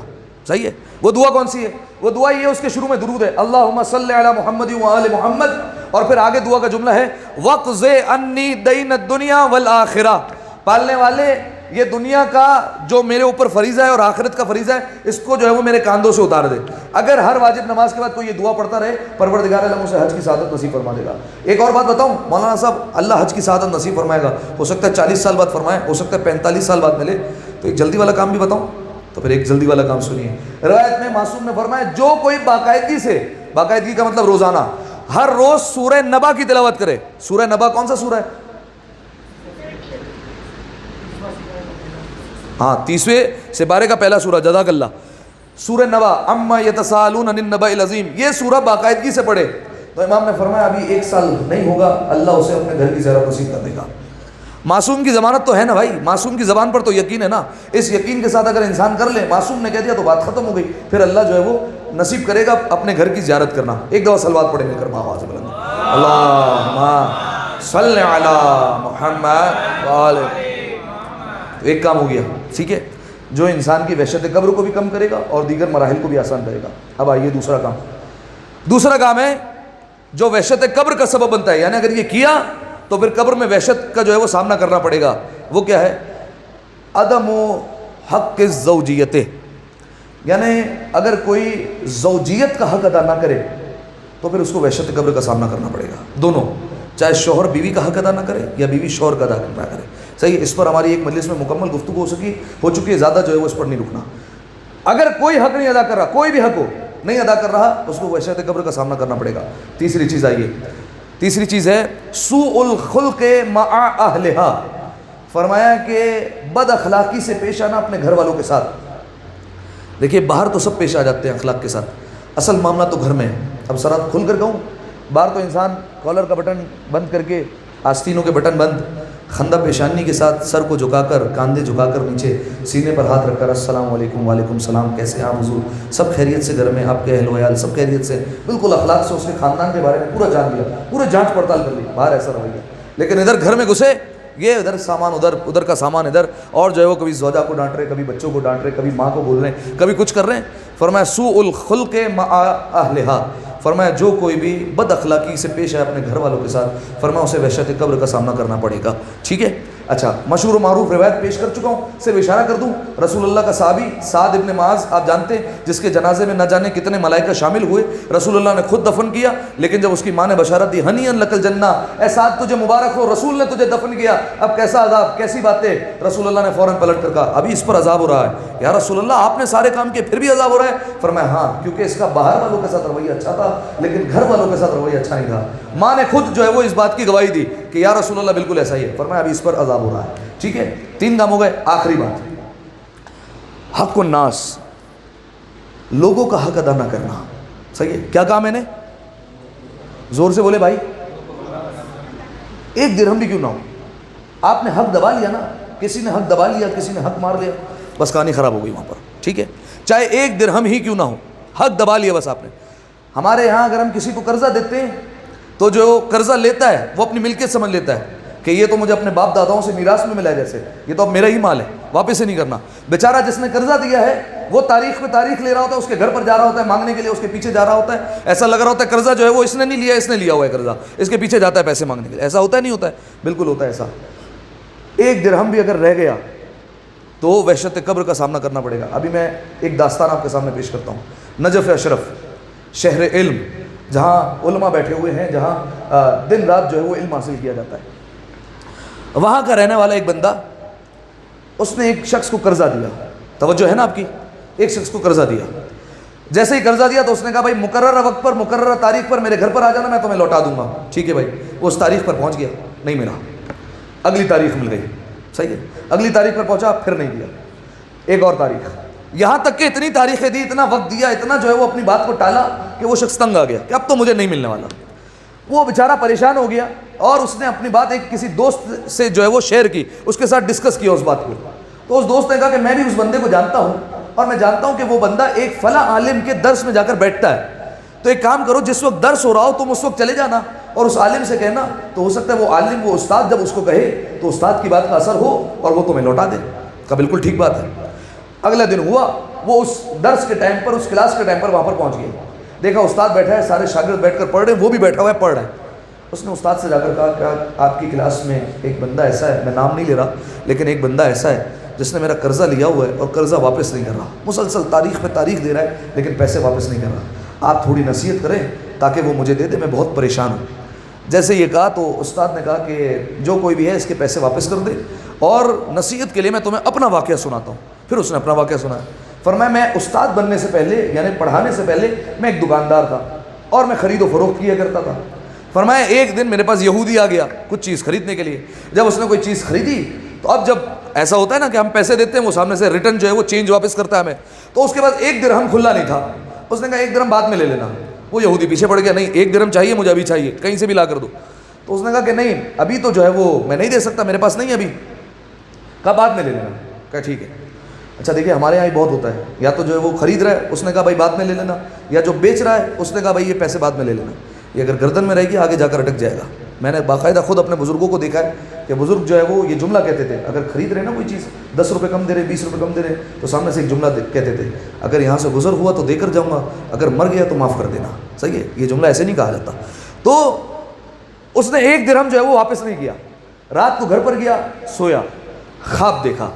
صحیح ہے؟ وہ دعا کون سی ہے؟ وہ دعا یہ ہے، اس کے شروع میں درود ہے، اللہم صلی علی محمد و آل محمد، اور پھر آگے دعا کا جملہ ہے وقض عنی دین الدنیا والآخرہ، پالنے والے یہ دنیا کا جو میرے اوپر فریضہ ہے اور آخرت کا فریضہ ہے اس کو جو ہے وہ میرے کاندھوں سے اتار دے۔ اگر ہر واجب نماز کے بعد کوئی یہ دعا پڑھتا رہے پروردگار عالم اسے حج کی سعادت نصیب فرما دے گا۔ ایک اور بات بتاؤں مولانا صاحب، اللہ حج کی سعادت نصیب فرمائے گا، ہو سکتا ہے 40 سال بعد فرمائے، ہو سکتا ہے 45 سال بعد ملے، تو ایک جلدی والا کام بھی بتاؤں، تو پھر ایک جلدی والا کام سنیے۔ روایت میں معصوم نے فرمایا جو کوئی باقاعدگی سے، باقاعدگی کا مطلب روزانہ، ہر روز سورہ نبا کی تلاوت کرے، سورہ نبا کون سا سورہ ہے؟ ہاں 30ویں سپارے کا پہلا سورہ، جزاک اللہ، سورہ نبا، اما یتساءلون عن النبأ العظیم، یہ سورہ باقاعدگی سے پڑھے تو امام نے فرمایا ابھی 1 سال نہیں ہوگا اللہ اسے اپنے گھر کی زیارت نصیب کر دے گا۔ معصوم کی ضمانت تو ہے نا بھائی، معصوم کی زبان پر تو یقین ہے نا، اس یقین کے ساتھ اگر انسان کر لے، معصوم نے کہہ دیا تو بات ختم ہو گئی، پھر اللہ جو ہے وہ نصیب کرے گا اپنے گھر کی زیارت کرنا۔ ایک دفعہ صلوات پڑھیں گے کرما آواز بلند، اللہم صلی علی محمد وآل، تو ایک کام ہو گیا، ٹھیک ہے؟ جو انسان کی وحشت قبر کو بھی کم کرے گا اور دیگر مراحل کو بھی آسان کرے گا۔ اب آئیے دوسرا کام ہے جو وحشت قبر کا سبب بنتا ہے، یعنی اگر یہ کیا تو پھر قبر میں وحشت کا جو ہے وہ سامنا کرنا پڑے گا، وہ کیا ہے؟ عدم حق الزوجیت، یعنی اگر کوئی زوجیت کا حق ادا نہ کرے تو پھر اس کو وحشت قبر کا سامنا کرنا پڑے گا، دونوں، چاہے شوہر بیوی کا حق ادا نہ کرے یا بیوی شوہر کا ادا نہ کرے، صحیح ہے؟ اس پر ہماری ایک مجلس میں مکمل گفتگو ہو چکی ہے، زیادہ جو ہے وہ اس پر نہیں رکنا۔ اگر کوئی حق نہیں ادا کر رہا، کوئی بھی حق ہو نہیں ادا کر رہا، اس کو وحشت قبر کا سامنا کرنا پڑے گا۔ تیسری چیز آئیے، تیسری چیز ہے سوء الخلق مع اہلہا، فرمایا کہ بد اخلاقی سے پیش آنا اپنے گھر والوں کے ساتھ۔ دیکھیے باہر تو سب پیش آ جاتے ہیں اخلاق کے ساتھ، اصل معاملہ تو گھر میں ہے۔ اب سرات کھل کر کہوں، باہر تو انسان کالر کا بٹن بند کر کے، آستینوں کے بٹن بند، خندہ پیشانی کے ساتھ، سر کو جھکا کر، کاندھے جھکا کر نیچے، سینے پر ہاتھ رکھ کر السلام علیکم، وعلیکم السلام، کیسے ہیں آپ حضور، سب خیریت سے، گھر میں آپ کے اہل و عیال سب خیریت سے، بالکل اخلاق سے اس نے خاندان کے بارے میں پورا جان لیا، پورے جانچ پڑتال کر لی، باہر ایسا رویہ۔ لیکن ادھر گھر میں گھسے، یہ ادھر سامان ادھر، ادھر کا سامان ادھر، اور جو ہے وہ کبھی زوجہ کو ڈانٹ رہے، کبھی بچوں کو ڈانٹ رہے، کبھی ماں کو بول رہے ہیں، کبھی کچھ کر رہے ہیں۔ فرمایا سوء الخلق مع اہلہا، فرمایا جو کوئی بھی بد اخلاقی سے پیش ہے اپنے گھر والوں کے ساتھ، فرمایا اسے وحشت قبر کا سامنا کرنا پڑے گا، ٹھیک ہے؟ اچھا مشہور و معروف روایت پیش کر چکا ہوں, صرف اشارہ کر دوں. رسول اللہ کا صحابی سعد ابن معاذ آپ جانتے ہیں, جس کے جنازے میں نہ جانے کتنے ملائکہ شامل ہوئے. رسول اللہ نے خود دفن کیا, لیکن جب اس کی ماں نے بشارت دی ہنیئا لک الجنہ, اے سعد تجھے مبارک ہو, رسول نے تجھے دفن کیا, اب کیسا عذاب, کیسی باتیں. رسول اللہ نے فوراً پلٹ کر کہا ابھی اس پر عذاب ہو رہا ہے. یا رسول اللہ آپ نے سارے کام کیے پھر بھی عذاب ہو رہا ہے؟ فرمایا ہاں, کیونکہ اس کا باہر والوں کے ساتھ رویہ اچھا تھا لیکن گھر والوں کے ساتھ رویہ اچھا نہیں تھا. ماں نے خود جو ہے وہ اس بات کی گواہی دی کہ یا رسول اللہ بالکل ایسا ہی ہے. فرمایا ابھی اس پر عذاب ہو رہا ہے. ٹھیک ہے, 3 کام ہو گئے. آخری بات, حق الناس, لوگوں کا حق ادا نہ کرنا. صحیح ہے, کیا کام ہے نے, زور سے بولے بھائی, 1 درہم بھی کیوں نہ ہو, آپ نے حق دبا لیا نا, کسی نے حق دبا لیا, کسی نے حق مار لیا, بس کہانی خراب ہو گئی وہاں پر. ٹھیک ہے, چاہے 1 درہم ہی کیوں نہ ہو, حق دبا لیا بس آپ نے. ہمارے یہاں اگر ہم کسی کو قرضہ دیتے ہیں تو جو قرضہ لیتا ہے وہ اپنی ملکیت سمجھ لیتا ہے کہ یہ تو مجھے اپنے باپ داداؤں سے میراث میں ملا ہے, جیسے یہ تو اب میرا ہی مال ہے, واپس سے نہیں کرنا. بیچارہ جس نے قرضہ دیا ہے وہ تاریخ پہ تاریخ لے رہا ہوتا ہے, اس کے گھر پر جا رہا ہوتا ہے مانگنے کے لیے, اس کے پیچھے جا رہا ہوتا ہے, ایسا لگ رہا ہوتا ہے قرضہ جو ہے وہ اس نے نہیں لیا, اس نے لیا ہوا ہے قرضہ, اس کے پیچھے جاتا ہے پیسے مانگنے کے لیے. ایسا ہوتا ہے نہیں ہوتا ہے؟ بالکل ہوتا ہے ایسا. 1 درہم بھی اگر رہ گیا تو وحشت قبر کا سامنا کرنا پڑے گا. ابھی میں ایک داستان آپ کے سامنے پیش کرتا ہوں. نجف اشرف, شہر علم, جہاں علماء بیٹھے ہوئے ہیں, جہاں دن رات جو ہے وہ علم حاصل کیا جاتا ہے, وہاں کا رہنے والا ایک بندہ, اس نے ایک شخص کو قرضہ دیا. توجہ ہے نا آپ کی, ایک شخص کو قرضہ دیا. جیسے ہی قرضہ دیا تو اس نے کہا بھائی مقررہ وقت پر مقررہ تاریخ پر میرے گھر پر آ جانا, میں تمہیں لوٹا دوں گا. ٹھیک ہے بھائی, وہ اس تاریخ پر پہنچ گیا, نہیں ملا. اگلی تاریخ مل گئی, صحیح ہے, اگلی تاریخ پر پہنچا, پھر نہیں دیا. ایک اور تاریخ, یہاں تک کہ اتنی تاریخیں دی, اتنا وقت دیا, اتنا جو ہے وہ اپنی بات کو ٹالا کہ وہ شخص تنگ آ گیا کہ اب تو مجھے نہیں ملنے والا. وہ بیچارہ پریشان ہو گیا اور اس نے اپنی بات ایک کسی دوست سے جو ہے وہ شیئر کی, اس کے ساتھ ڈسکس کیا اس بات کو. تو اس دوست نے کہا کہ میں بھی اس بندے کو جانتا ہوں اور میں جانتا ہوں کہ وہ بندہ ایک فلاں عالم کے درس میں جا کر بیٹھتا ہے, تو ایک کام کرو, جس وقت درس ہو رہا ہو تم اس وقت چلے جانا اور اس عالم سے کہنا, تو ہو سکتا ہے وہ عالم, وہ استاد جب اس کو کہے تو استاد کی بات کا اثر ہو اور وہ تمہیں لوٹا دے. کہا بالکل ٹھیک بات ہے. اگلا دن ہوا, وہ اس درس کے ٹائم پر, اس کلاس کے ٹائم پر وہاں پر پہنچ گئے. دیکھا استاد بیٹھا ہے, سارے شاگرد بیٹھ کر پڑھ رہے ہیں, وہ بھی بیٹھا ہوا ہے پڑھ رہا ہے. اس نے استاد سے جا کر کہا کہ آپ کی کلاس میں ایک بندہ ایسا ہے, میں نام نہیں لے رہا, لیکن ایک بندہ ایسا ہے جس نے میرا قرضہ لیا ہوا ہے اور قرضہ واپس نہیں کر رہا, مسلسل تاریخ پہ تاریخ دے رہا ہے لیکن پیسے واپس نہیں کر رہا. آپ تھوڑی نصیحت کریں تاکہ وہ مجھے دے دے, میں بہت پریشان ہوں. جیسے یہ کہا تو استاد نے کہا کہ جو کوئی بھی ہے اس کے پیسے واپس کر دے, اور نصیحت کے لیے میں تمہیں اپنا واقعہ سناتا ہوں. پھر اس نے اپنا واقعہ سنایا. فرمایا میں استاد بننے سے پہلے, یعنی پڑھانے سے پہلے, میں ایک دکاندار تھا اور میں خرید و فروخت کیا کرتا تھا. فرمایا ایک دن میرے پاس یہودی آ گیا کچھ چیز خریدنے کے لیے. جب اس نے کوئی چیز خریدی تو اب جب ایسا ہوتا ہے نا کہ ہم پیسے دیتے ہیں, وہ سامنے سے ریٹرن جو ہے وہ چینج واپس کرتا ہے ہمیں, تو اس کے بعد 1 درہم کھلا نہیں تھا. اس نے کہا 1 درہم بعد میں لے لینا. وہ یہودی پیچھے پڑ گیا, نہیں 1 درہم چاہیے مجھے, ابھی چاہیے, کہیں سے بھی لا کر دو. تو اس نے کہا کہ نہیں ابھی تو جو ہے وہ میں نہیں دے سکتا, میرے پاس نہیں ہے ابھی. کہا بعد میں لے لینا. کہا ٹھیک ہے. اچھا دیکھیے ہمارے یہاں ہی بہت ہوتا ہے, یا تو جو ہے وہ خرید رہا ہے, اس نے کہا بھائی بعد میں لے لینا, یا جو بیچ رہا ہے اس نے کہا بھائی یہ پیسے بعد میں لے لینا. یہ اگر گردن میں رہے گی آگے جا کر اٹک جائے گا. میں نے باقاعدہ خود اپنے بزرگوں کو دیکھا ہے کہ بزرگ جو ہے وہ یہ جملہ کہتے تھے, اگر خرید رہے نا کوئی چیز, 10 روپے کم دے رہے, 20 روپے کم دے رہے, تو سامنے سے ایک جملہ کہتے تھے, اگر یہاں سے گزر ہوا تو دے کر جاؤں گا, اگر مر گیا تو معاف کر دینا. صحیح ہے, یہ جملہ ایسے نہیں کہا جاتا. تو اس نے 1 درہم جو ہے وہ واپس نہیں کیا. رات کو گھر پر گیا, سویا, خواب دیکھا.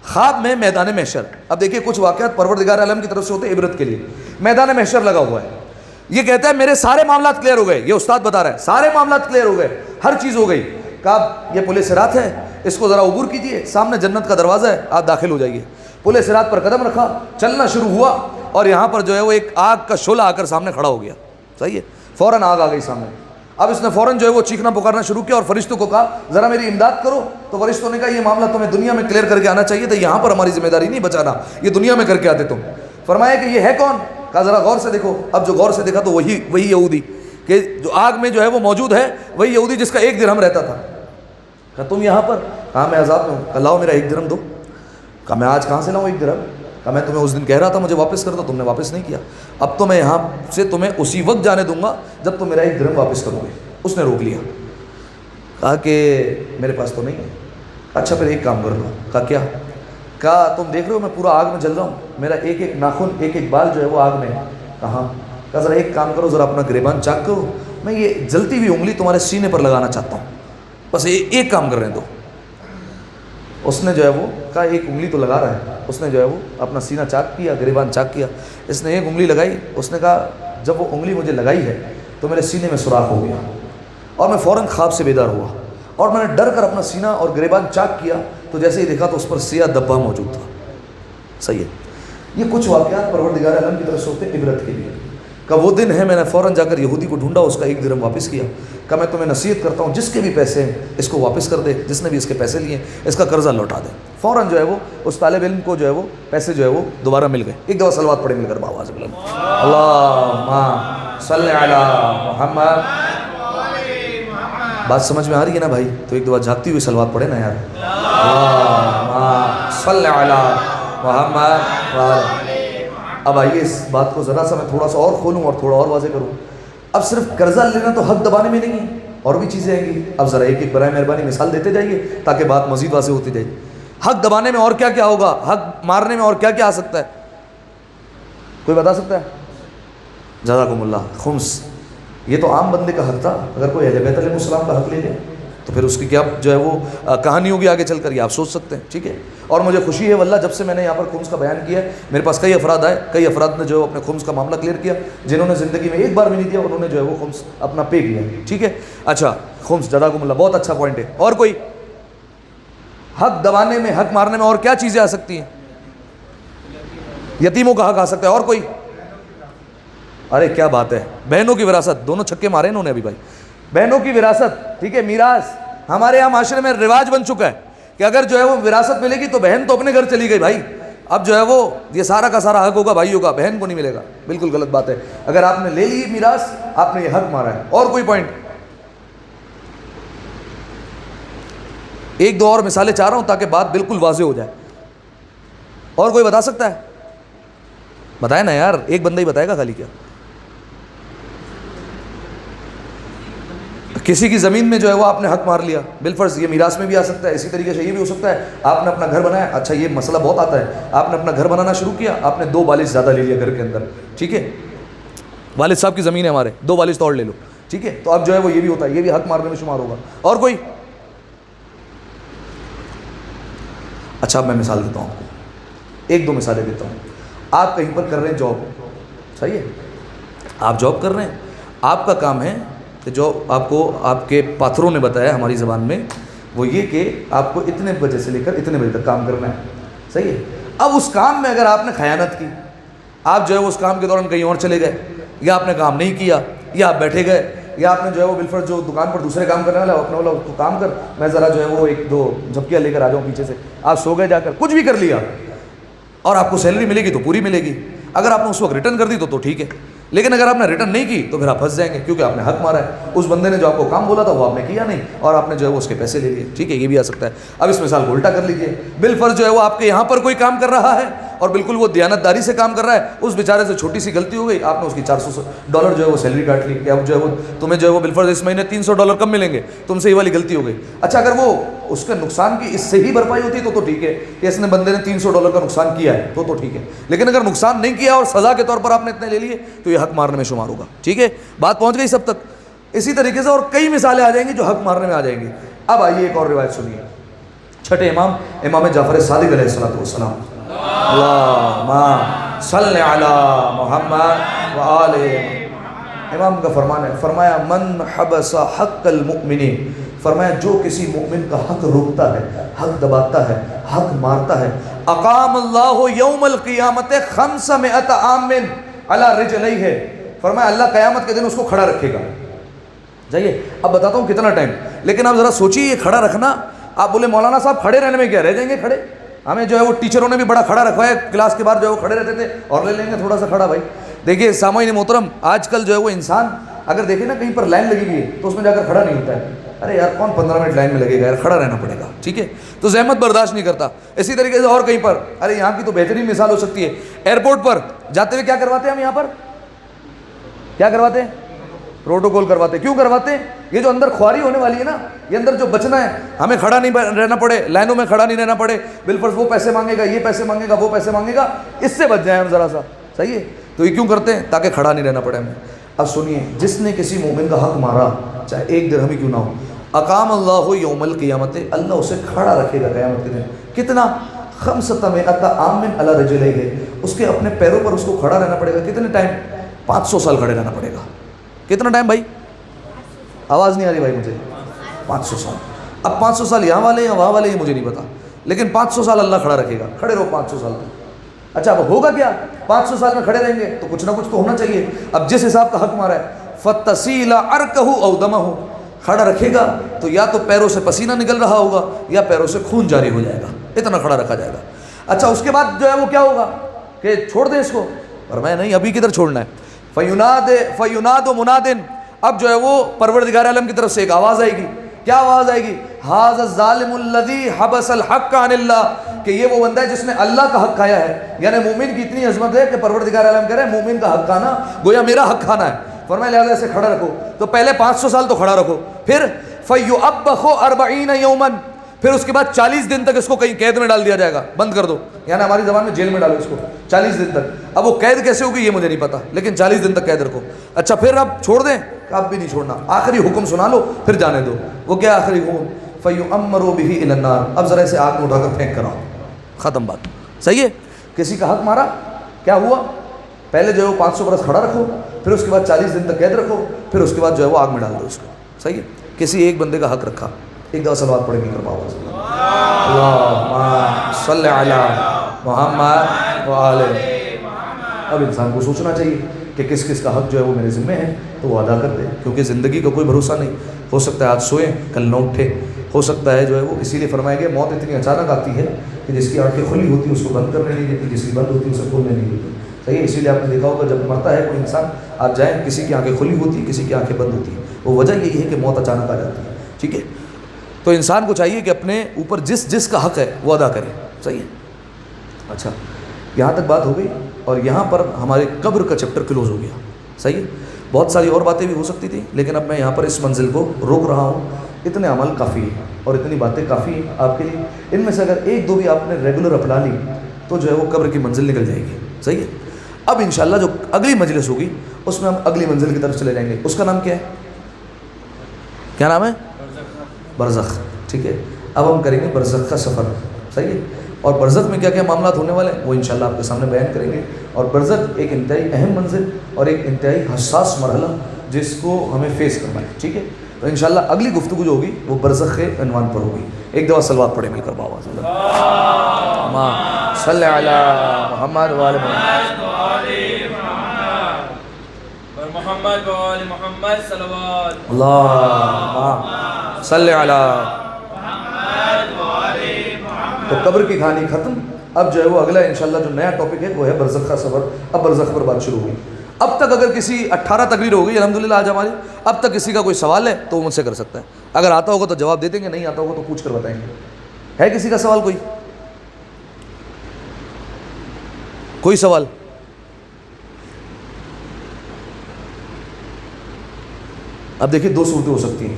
خواب میں میدان محشر. اب دیکھیے کچھ واقعات پروردگار عالم کی طرف سے ہوتے ہیں عبرت کے لیے. میدان محشر لگا ہوا ہے, یہ کہتا ہے میرے سارے معاملات کلیئر ہو گئے. یہ استاد بتا رہا ہے سارے معاملات کلیئر ہو گئے, ہر چیز ہو گئی. کہا یہ پل صراط ہے, اس کو ذرا عبور کیجئے, سامنے جنت کا دروازہ ہے, آپ داخل ہو جائیے. پل صراط پر قدم رکھا, چلنا شروع ہوا, اور یہاں پر جو ہے وہ ایک آگ کا شعلہ آ کر سامنے کھڑا ہو گیا. صحیح ہے, فوراً آگ آ گئی سامنے. اب اس نے فوراً جو ہے وہ چیخنا پکارنا شروع کیا اور فرشتوں کو کہا ذرا میری امداد کرو. تو فرشتوں نے کہا یہ معاملہ تمہیں دنیا میں کلیئر کر کے آنا چاہیے تھا, یہاں پر ہماری ذمہ داری نہیں بچانا, یہ دنیا میں کر کے آتے تم. فرمایا کہ یہ ہے کون؟ کہا ذرا غور سے دیکھو. اب جو غور سے دیکھا تو وہی یہودی کہ جو آگ میں جو ہے وہ موجود ہے, وہی یہودی جس کا 1 درہم رہتا تھا. کہا تم یہاں پر؟ کہا میں عذاب میں ہوں. کہا لاؤ میرا 1 درہم دو. کہا میں آج کہاں سے لاؤں 1 درہم؟ کہا میں تمہیں اس دن کہہ رہا تھا مجھے واپس کر دو, تم نے واپس نہیں کیا. اب تو میں یہاں سے تمہیں اسی وقت جانے دوں گا جب تم میرا 1 درہم واپس کرو گے. اس نے روک لیا. کہا کہ میرے پاس تو نہیں ہے. اچھا پھر ایک کام کر لو. کہا کیا؟ کہا تم دیکھ رہے ہو میں پورا آگ میں جل رہا ہوں, میرا ایک ایک ناخن, ایک ایک بال جو ہے وہ آگ میں ہے. کہاں؟ کہا ذرا ایک کام کرو, ذرا اپنا گریبان چاک کرو, میں یہ جلتی ہوئی انگلی تمہارے سینے پر لگانا چاہتا ہوں, بس ایک کام کر رہے ہیں. اس نے جو ہے وہ کہا ایک انگلی تو لگا رہا ہے، اس نے جو ہے وہ اپنا سینہ چاک کیا، گریبان چاک کیا، اس نے ایک انگلی لگائی، اس نے کہا جب وہ انگلی مجھے لگائی ہے تو میرے سینے میں سوراخ ہو گیا اور میں فوراً خواب سے بیدار ہوا اور میں نے ڈر کر اپنا سینہ اور گریبان چاک کیا تو جیسے ہی دیکھا تو اس پر سیاہ دبا موجود تھا۔ صحیح ہے، یہ کچھ واقعات پروردگار عالم کی طرف سے ہوتے عبرت کے لیے۔ کہ وہ دن ہے میں نے فوراً جا کر یہودی کو ڈھونڈا، اس کا 1 درہم واپس کیا، کہ میں تمہیں نصیحت کرتا ہوں جس کے بھی پیسے ہیں اس کو واپس کر دے، جس نے بھی اس کے پیسے لیے اس کا قرضہ لوٹا دے۔ فوراً جو ہے وہ اس طالب علم کو جو ہے وہ پیسے جو ہے وہ دوبارہ مل گئے۔ ایک دفعہ صلوات پڑھیں مل کر بآواز بلند، اللہم صلی علی محمد۔ بات سمجھ میں آ رہی ہے نا بھائی؟ تو ایک دفعہ جھانکتی ہوئی صلوات پڑھیں نا یار، اللہم صلی علی محمد۔ اب آئیے اس بات کو ذرا سا میں تھوڑا سا اور کھولوں اور تھوڑا اور واضح کروں۔ اب صرف قرضہ لینا تو حق دبانے میں نہیں ہے، اور بھی چیزیں آئیں گی۔ اب ذرا ایک ایک برائے مہربانی مثال دیتے جائیے تاکہ بات مزید واضح ہوتی جائے۔ حق دبانے میں اور کیا کیا ہوگا؟ حق مارنے میں اور کیا کیا آ سکتا ہے؟ کوئی بتا سکتا ہے؟ جزاکم اللہ۔ خمس، یہ تو عام بندے کا حق تھا، اگر کوئی اہل بیت علیہ السلام کا حق لے لے تو پھر اس کی کیا جو ہے وہ کہانی ہوگی آگے چل کر، یہ آپ سوچ سکتے ہیں، ٹھیک ہے۔ اور مجھے خوشی ہے واللہ، جب سے میں نے یہاں پر خمس کا بیان کیا ہے میرے پاس کئی افراد آئے، کئی افراد نے جو اپنے خمس کا معاملہ کلیئر کیا، جنہوں نے زندگی میں ایک بار بھی نہیں دیا انہوں نے جو ہے وہ خمس اپنا پے کیا، ٹھیک ہے۔ اچھا خمس، جزاکم اللہ، بہت اچھا پوائنٹ ہے۔ اور کوئی حق دبانے میں، حق مارنے میں اور کیا چیزیں آ سکتی ہیں؟ یتیموں کا حق آ سکتا ہے، اور کوئی؟ ارے کیا بات ہے، بہنوں کی وراثت، دونوں چھکے مارے انہوں نے ابھی بھائی، بہنوں کی وراثت، ٹھیک ہے، میراث۔ ہمارے یہاں معاشرے میں رواج بن چکا ہے کہ اگر جو ہے وہ وراثت ملے گی تو بہن تو اپنے گھر چلی گئی بھائی، اب جو ہے وہ یہ سارا کا سارا حق ہوگا بھائیوں کا، بہن کو نہیں ملے گا۔ بالکل غلط بات ہے، اگر آپ نے لے لی میراث آپ نے یہ حق مارا ہے۔ اور کوئی پوائنٹ؟ ایک دو اور مثالیں چاہ رہا ہوں تاکہ بات بالکل واضح ہو جائے۔ اور کوئی بتا سکتا ہے؟ بتائے نا یار، ایک بندہ ہی بتائے گا خالی کیا؟ کسی کی زمین میں جو ہے وہ آپ نے حق مار لیا، بالفرض یہ میراث میں بھی آ سکتا ہے، اسی طریقے سے یہ بھی ہو سکتا ہے آپ نے اپنا گھر بنایا، اچھا یہ مسئلہ بہت آتا ہے، آپ نے اپنا گھر بنانا شروع کیا، آپ نے 2 بالش زیادہ لے لیا گھر کے اندر، ٹھیک ہے، والد صاحب کی زمین ہے ہمارے، 2 بالش تو اور لے لو، ٹھیک ہے، تو اب جو ہے وہ یہ بھی ہوتا ہے، یہ بھی حق مارنے میں شمار ہوگا۔ اور کوئی؟ اچھا اب میں مثال دیتا ہوں آپ کو، 1 2 مثالیں دیتا ہوں۔ آپ کہیں پر کر رہے ہیں جاب، صحیح ہے، آپ جاب کر رہے ہیں، آپ کا کام ہے کہ جو آپ کو آپ کے پاتھروں نے بتایا ہماری زبان میں وہ یہ کہ آپ کو اتنے بجے سے لے کر اتنے بجے تک کام کرنا ہے، صحیح ہے۔ اب اس کام میں اگر آپ نے خیانت کی، آپ جو ہے اس کام کے دوران کہیں اور چلے گئے، یا آپ نے کام نہیں کیا، یا آپ بیٹھے گئے، یا آپ نے جو ہے وہ بالفرض جو دکان پر دوسرے کام کرنے والا اپنا والا اس کو کام کر، میں ذرا جو ہے وہ 1 2 جھپکیاں لے کر آ جاؤں پیچھے سے، آپ سو گئے جا کر، کچھ بھی کر لیا، اور آپ کو سیلری ملے گی تو پوری ملے گی، اگر آپ نے اس وقت ریٹرن کر دی تو ٹھیک ہے، لیکن اگر آپ نے ریٹرن نہیں کی تو پھر آپ پھنس جائیں گے، کیونکہ آپ نے حق مارا ہے، اس بندے نے جو آپ کو کام بولا تھا وہ آپ نے کیا نہیں، اور آپ نے جو ہے وہ اس کے پیسے لے لیے، ٹھیک ہے، یہ بھی آ سکتا ہے۔ اب اس مثال کو الٹا کر لیجئے، بالفرض جو ہے وہ آپ کے یہاں پر کوئی کام کر رہا ہے اور بالکل وہ دیانتداری سے کام کر رہا ہے، اس بیچارے سے چھوٹی سی غلطی ہو گئی، آپ نے اس کی $400 جو ہے وہ سیلری کاٹ لی، کہ اب جو ہے وہ تمہیں جو ہے وہ بالفرض اس مہینے $300 کم ملیں گے، تم سے یہ والی غلطی ہو گئی۔ اچھا اگر وہ اس کے نقصان کی اس سے ہی بھرپائی ہوتی تو ٹھیک ہے کہ اس نے بندے نے $300 کا نقصان کیا ہے تو ٹھیک ہے، لیکن اگر نقصان نہیں کیا اور سزا کے طور پر آپ نے اتنے لے لیے تو یہ حق مارنے میں شمار ہوگا، ٹھیک ہے، بات پہنچ گئی سب تک۔ اسی طریقے سے اور کئی مثالیں آ جائیں گی جو حق مارنے میں آ جائیں گی۔ اب آئیے ایک اور روایت سنیے، چھٹے امام امام جعفر صادق علیہ السلام، اللہم صلی علی محمد وآل امام کا فرمان ہے، فرمایا من حبس حق المؤمن، فرمایا جو کسی مؤمن کا حق روکتا ہے، حق دباتا ہے، حق مارتا ہے، اقام اللہ یوم القیامت 500 عام علی رجلیہ، فرمایا اللہ قیامت کے دن اس کو کھڑا رکھے گا۔ جائیے اب بتاتا ہوں کتنا ٹائم، لیکن آپ ذرا سوچیے یہ کھڑا رکھنا، آپ بولے مولانا صاحب کھڑے رہنے میں کیا، رہ جائیں گے کھڑے، ہمیں جو ہے وہ ٹیچروں نے بھی بڑا کھڑا رکھا ہے، کلاس کے بعد جو ہے وہ کھڑے رہتے تھے، اور لے لیں گے تھوڑا سا کھڑا بھائی۔ دیکھیے سامعین محترم، آج کل جو ہے وہ انسان اگر دیکھیں نا کہیں پر لائن لگی ہوئی ہے تو اس میں جا کر کھڑا نہیں ہوتا ہے، ارے یار کون 15 منٹ لائن میں لگے گا یار، کھڑا رہنا پڑے گا، ٹھیک ہے، تو زحمت برداشت نہیں کرتا۔ اسی طریقے سے اور کہیں پر، ارے یہاں کی تو بہترین مثال ہو سکتی ہے، ایئرپورٹ پر جاتے ہوئے کیا کرواتے ہیں ہم، یہاں پر کیا کرواتے ہیں، پروٹوکول کرواتے ہیں۔ کیوں کرواتے ہیں؟ یہ جو اندر خواری ہونے والی ہے نا، یہ اندر جو بچنا ہے، ہمیں کھڑا نہیں رہنا پڑے، لائنوں میں کھڑا نہیں رہنا پڑے، بالفرض وہ پیسے مانگے گا، یہ پیسے مانگے گا، وہ پیسے مانگے گا، اس سے بچ جائیں ہم ذرا سا، صحیح ہے، تو یہ کیوں کرتے ہیں؟ تاکہ کھڑا نہیں رہنا پڑے ہمیں۔ اب سنیے، جس نے کسی مومن کا حق مارا، چاہے 1 درہم ہی کیوں نہ ہو، اقام اللہ یوم القیامت، اللہ اسے کھڑا رکھے گا قیامت کے دن. کتنا؟ 500 عام علی رجلیہ، اس کے اپنے پیروں پر اس کو کھڑا رہنا پڑے گا. کتنے ٹائم؟ 500 سال کھڑے رہنا پڑے گا. کتنا ٹائم بھائی؟ آواز نہیں آ رہی بھائی مجھے. 500 سال. اب 500 سال یہاں والے یا وہاں والے یہ مجھے نہیں پتا، لیکن 500 سال اللہ کھڑا رکھے گا. کھڑے رہو 500 سال تک. اچھا اب ہوگا کیا؟ 500 سال میں کھڑے رہیں گے تو کچھ نہ کچھ تو ہونا چاہیے. اب جس حساب کا حق مارا ہے فَتَّسِيلَ عَرْقَهُ أَوْ دَمَهُ، کھڑا رکھے گا تو یا تو پیروں سے پسینہ نکل رہا ہوگا یا پیروں سے خون جاری ہو جائے گا، اتنا کھڑا رکھا جائے گا. اچھا اس کے بعد جو ہے وہ کیا ہوگا کہ چھوڑ دیں اس کو؟ فرمایا نہیں، ابھی کدھر چھوڑنا ہے. فَيُنَادُ مُنَادٍ، اب جو ہے وہ پروردگار عالم کی طرف سے ایک آواز آئے گی. کیا آواز آئے گی؟ هَذَا الظَّالِمُ الَّذِي حَبَسَ الْحَقَّ عَنِ اللَّهِ، کہ یہ وہ بندہ ہے جس نے اللہ کا حق کھایا ہے. یعنی مومن کی اتنی عظمت ہے کہ پروردگار عالم کہہ رہے ہیں مومن کا حق کھانا گویا میرا حق کھانا ہے. فرمایا لہذا اسے کھڑا رکھو. تو پہلے 500 سال تو کھڑا رکھو، پھر فَيُعَبَّخُ 40 يَوْمًا، پھر اس کے بعد 40 دن تک اس کو کہیں قید میں ڈال دیا جائے گا، بند کر دو. یعنی ہماری زبان میں جیل میں ڈالو اس کو 40 دن تک. اب وہ قید کیسے ہوگی یہ مجھے نہیں پتا، لیکن 40 دن تک قید رکھو. اچھا پھر اب چھوڑ دیں؟ اب بھی نہیں چھوڑنا، آخری حکم سنا لو پھر جانے دو. وہ کیا آخری حکم؟ فَيُؤَمَّرُ بِهِ إِلَى النَّارِ، اب ذرا اسے آگ میں اٹھا کر پھینک کر آؤ. ختم بات. صحیح ہے؟ کسی کا حق مارا، کیا ہوا؟ پہلے جو ہے وہ 500 برس کھڑا رکھو، پھر اس کے بعد 40 دن تک قید رکھو، پھر اس کے بعد جو ہے وہ آگ میں ڈال دو اس کو. صحیح ہے؟ کسی ایک بندے کا حق رکھا. ایک دفعہ صلوات پڑھیں گے کر پاؤ. اللہم صلی علی محمد وآل. اب انسان کو سوچنا چاہیے کہ کس کس کا حق جو ہے وہ میرے ذمہ ہے تو وہ ادا کر دے، کیونکہ زندگی کا کوئی بھروسہ نہیں. ہو سکتا ہے آج سوئیں کل نہ اٹھے، ہو سکتا ہے جو ہے وہ، اسی لیے فرمایا گیا موت اتنی اچانک آتی ہے کہ جس کی آنکھیں کھلی ہوتی ہیں اس کو بند کرنے نہیں دیتی، جس کی بند ہوتی ہے اسے کھولنے نہیں دیتی. صحیح ہے؟ اسی لیے آپ نے دیکھا ہوگا جب مرتا ہے کوئی انسان، آپ جائیں کسی کی آنکھیں کھلی ہوتی ہیں کسی کی آنکھیں بند ہوتی ہیں. وہ وجہ یہی ہے کہ موت اچانک آ جاتی ہے. ٹھیک ہے؟ تو انسان کو چاہیے کہ اپنے اوپر جس جس کا حق ہے وہ ادا کرے. صحیح ہے؟ اچھا یہاں تک بات ہو گئی، اور یہاں پر ہمارے قبر کا چیپٹر کلوز ہو گیا. صحیح ہے؟ بہت ساری اور باتیں بھی ہو سکتی تھیں، لیکن اب میں یہاں پر اس منزل کو روک رہا ہوں. اتنے عمل کافی ہیں اور اتنی باتیں کافی ہیں آپ کے لیے. ان میں سے اگر ایک دو بھی آپ نے ریگولر اپنا لی تو جو ہے وہ قبر کی منزل نکل جائے گی. صحیح ہے؟ اب انشاءاللہ جو اگلی مجلس ہوگی اس میں ہم اگلی منزل کی طرف چلے جائیں گے. اس کا نام کیا ہے؟ کیا نام ہے؟ برزخ. ٹھیک ہے؟ اب ہم کریں گے برزخ کا سفر. صحیح ہے؟ اور برزخ میں کیا کیا معاملات ہونے والے ہیں وہ انشاءاللہ آپ کے سامنے بیان کریں گے. اور برزخ ایک انتہائی اہم منزل اور ایک انتہائی حساس مرحلہ جس کو ہمیں فیس کرنا ہے. ٹھیک ہے؟ تو انشاءاللہ اگلی گفتگو جو ہوگی وہ برزخ کے عنوان پر ہوگی. ایک دفعہ صلوات پڑھیں مل کر باواز صلی علی محمد وآل محمد وآل محمد صلوات. اللہ صلی علی. تو قبر کی کہانی ختم. اب جو ہے وہ اگلا انشاءاللہ جو نیا ٹاپک ہے وہ ہے برزخ کا سفر. اب برزخ پر بات شروع ہوئی. اب تک اگر کسی 18 تقریر ہو گئی الحمدللہ آج ہماری، اب تک کسی کا کوئی سوال ہے تو وہ مجھ سے کر سکتا ہے. اگر آتا ہوگا تو جواب دے دیں گے، نہیں آتا ہوگا تو پوچھ کر بتائیں گے. ہے کسی کا سوال؟ کوئی سوال؟ اب دیکھیے دو صورتیں ہو سکتی ہیں،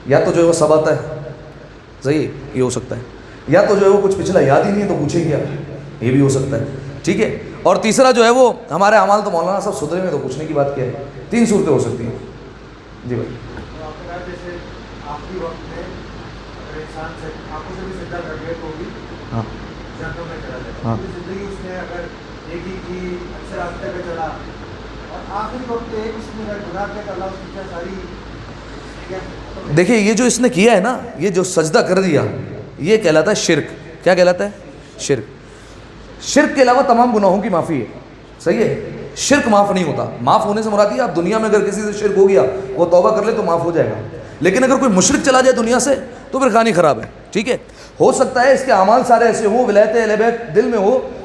یا تو جو ہے وہ سب آتا ہے، صحیح یہ ہو سکتا ہے، یا تو جو ہے وہ کچھ پچھلا یاد ہی نہیں ہے تو پوچھیں گے یہ بھی ہو سکتا ہے. ٹھیک ہے؟ اور تیسرا جو ہے وہ ہمارے اعمال تو مولانا صاحب سدھرے میں تو پوچھنے کی بات کیا ہے. 3 صورتیں ہو سکتی ہیں. جی بھائی. ہاں دیکھیے یہ جو اس نے کیا ہے نا، یہ جو سجدہ کر دیا یہ کہلاتا ہے شرک. کیا کہلاتا ہے؟ شرک. شرک کے علاوہ تمام گناہوں کی معافی ہے. صحیح ہے؟ شرک معاف نہیں ہوتا. معاف ہونے سے مراد یہ آپ دنیا میں اگر کسی سے شرک ہو گیا وہ توبہ کر لے تو معاف ہو جائے گا، لیکن اگر کوئی مشرک چلا جائے دنیا سے تو پھر کہانی خراب ہے. ٹھیک ہے؟ ہو سکتا ہے اس کے اعمال سارے ایسے ہوں، ولایت اہل بیت دل میں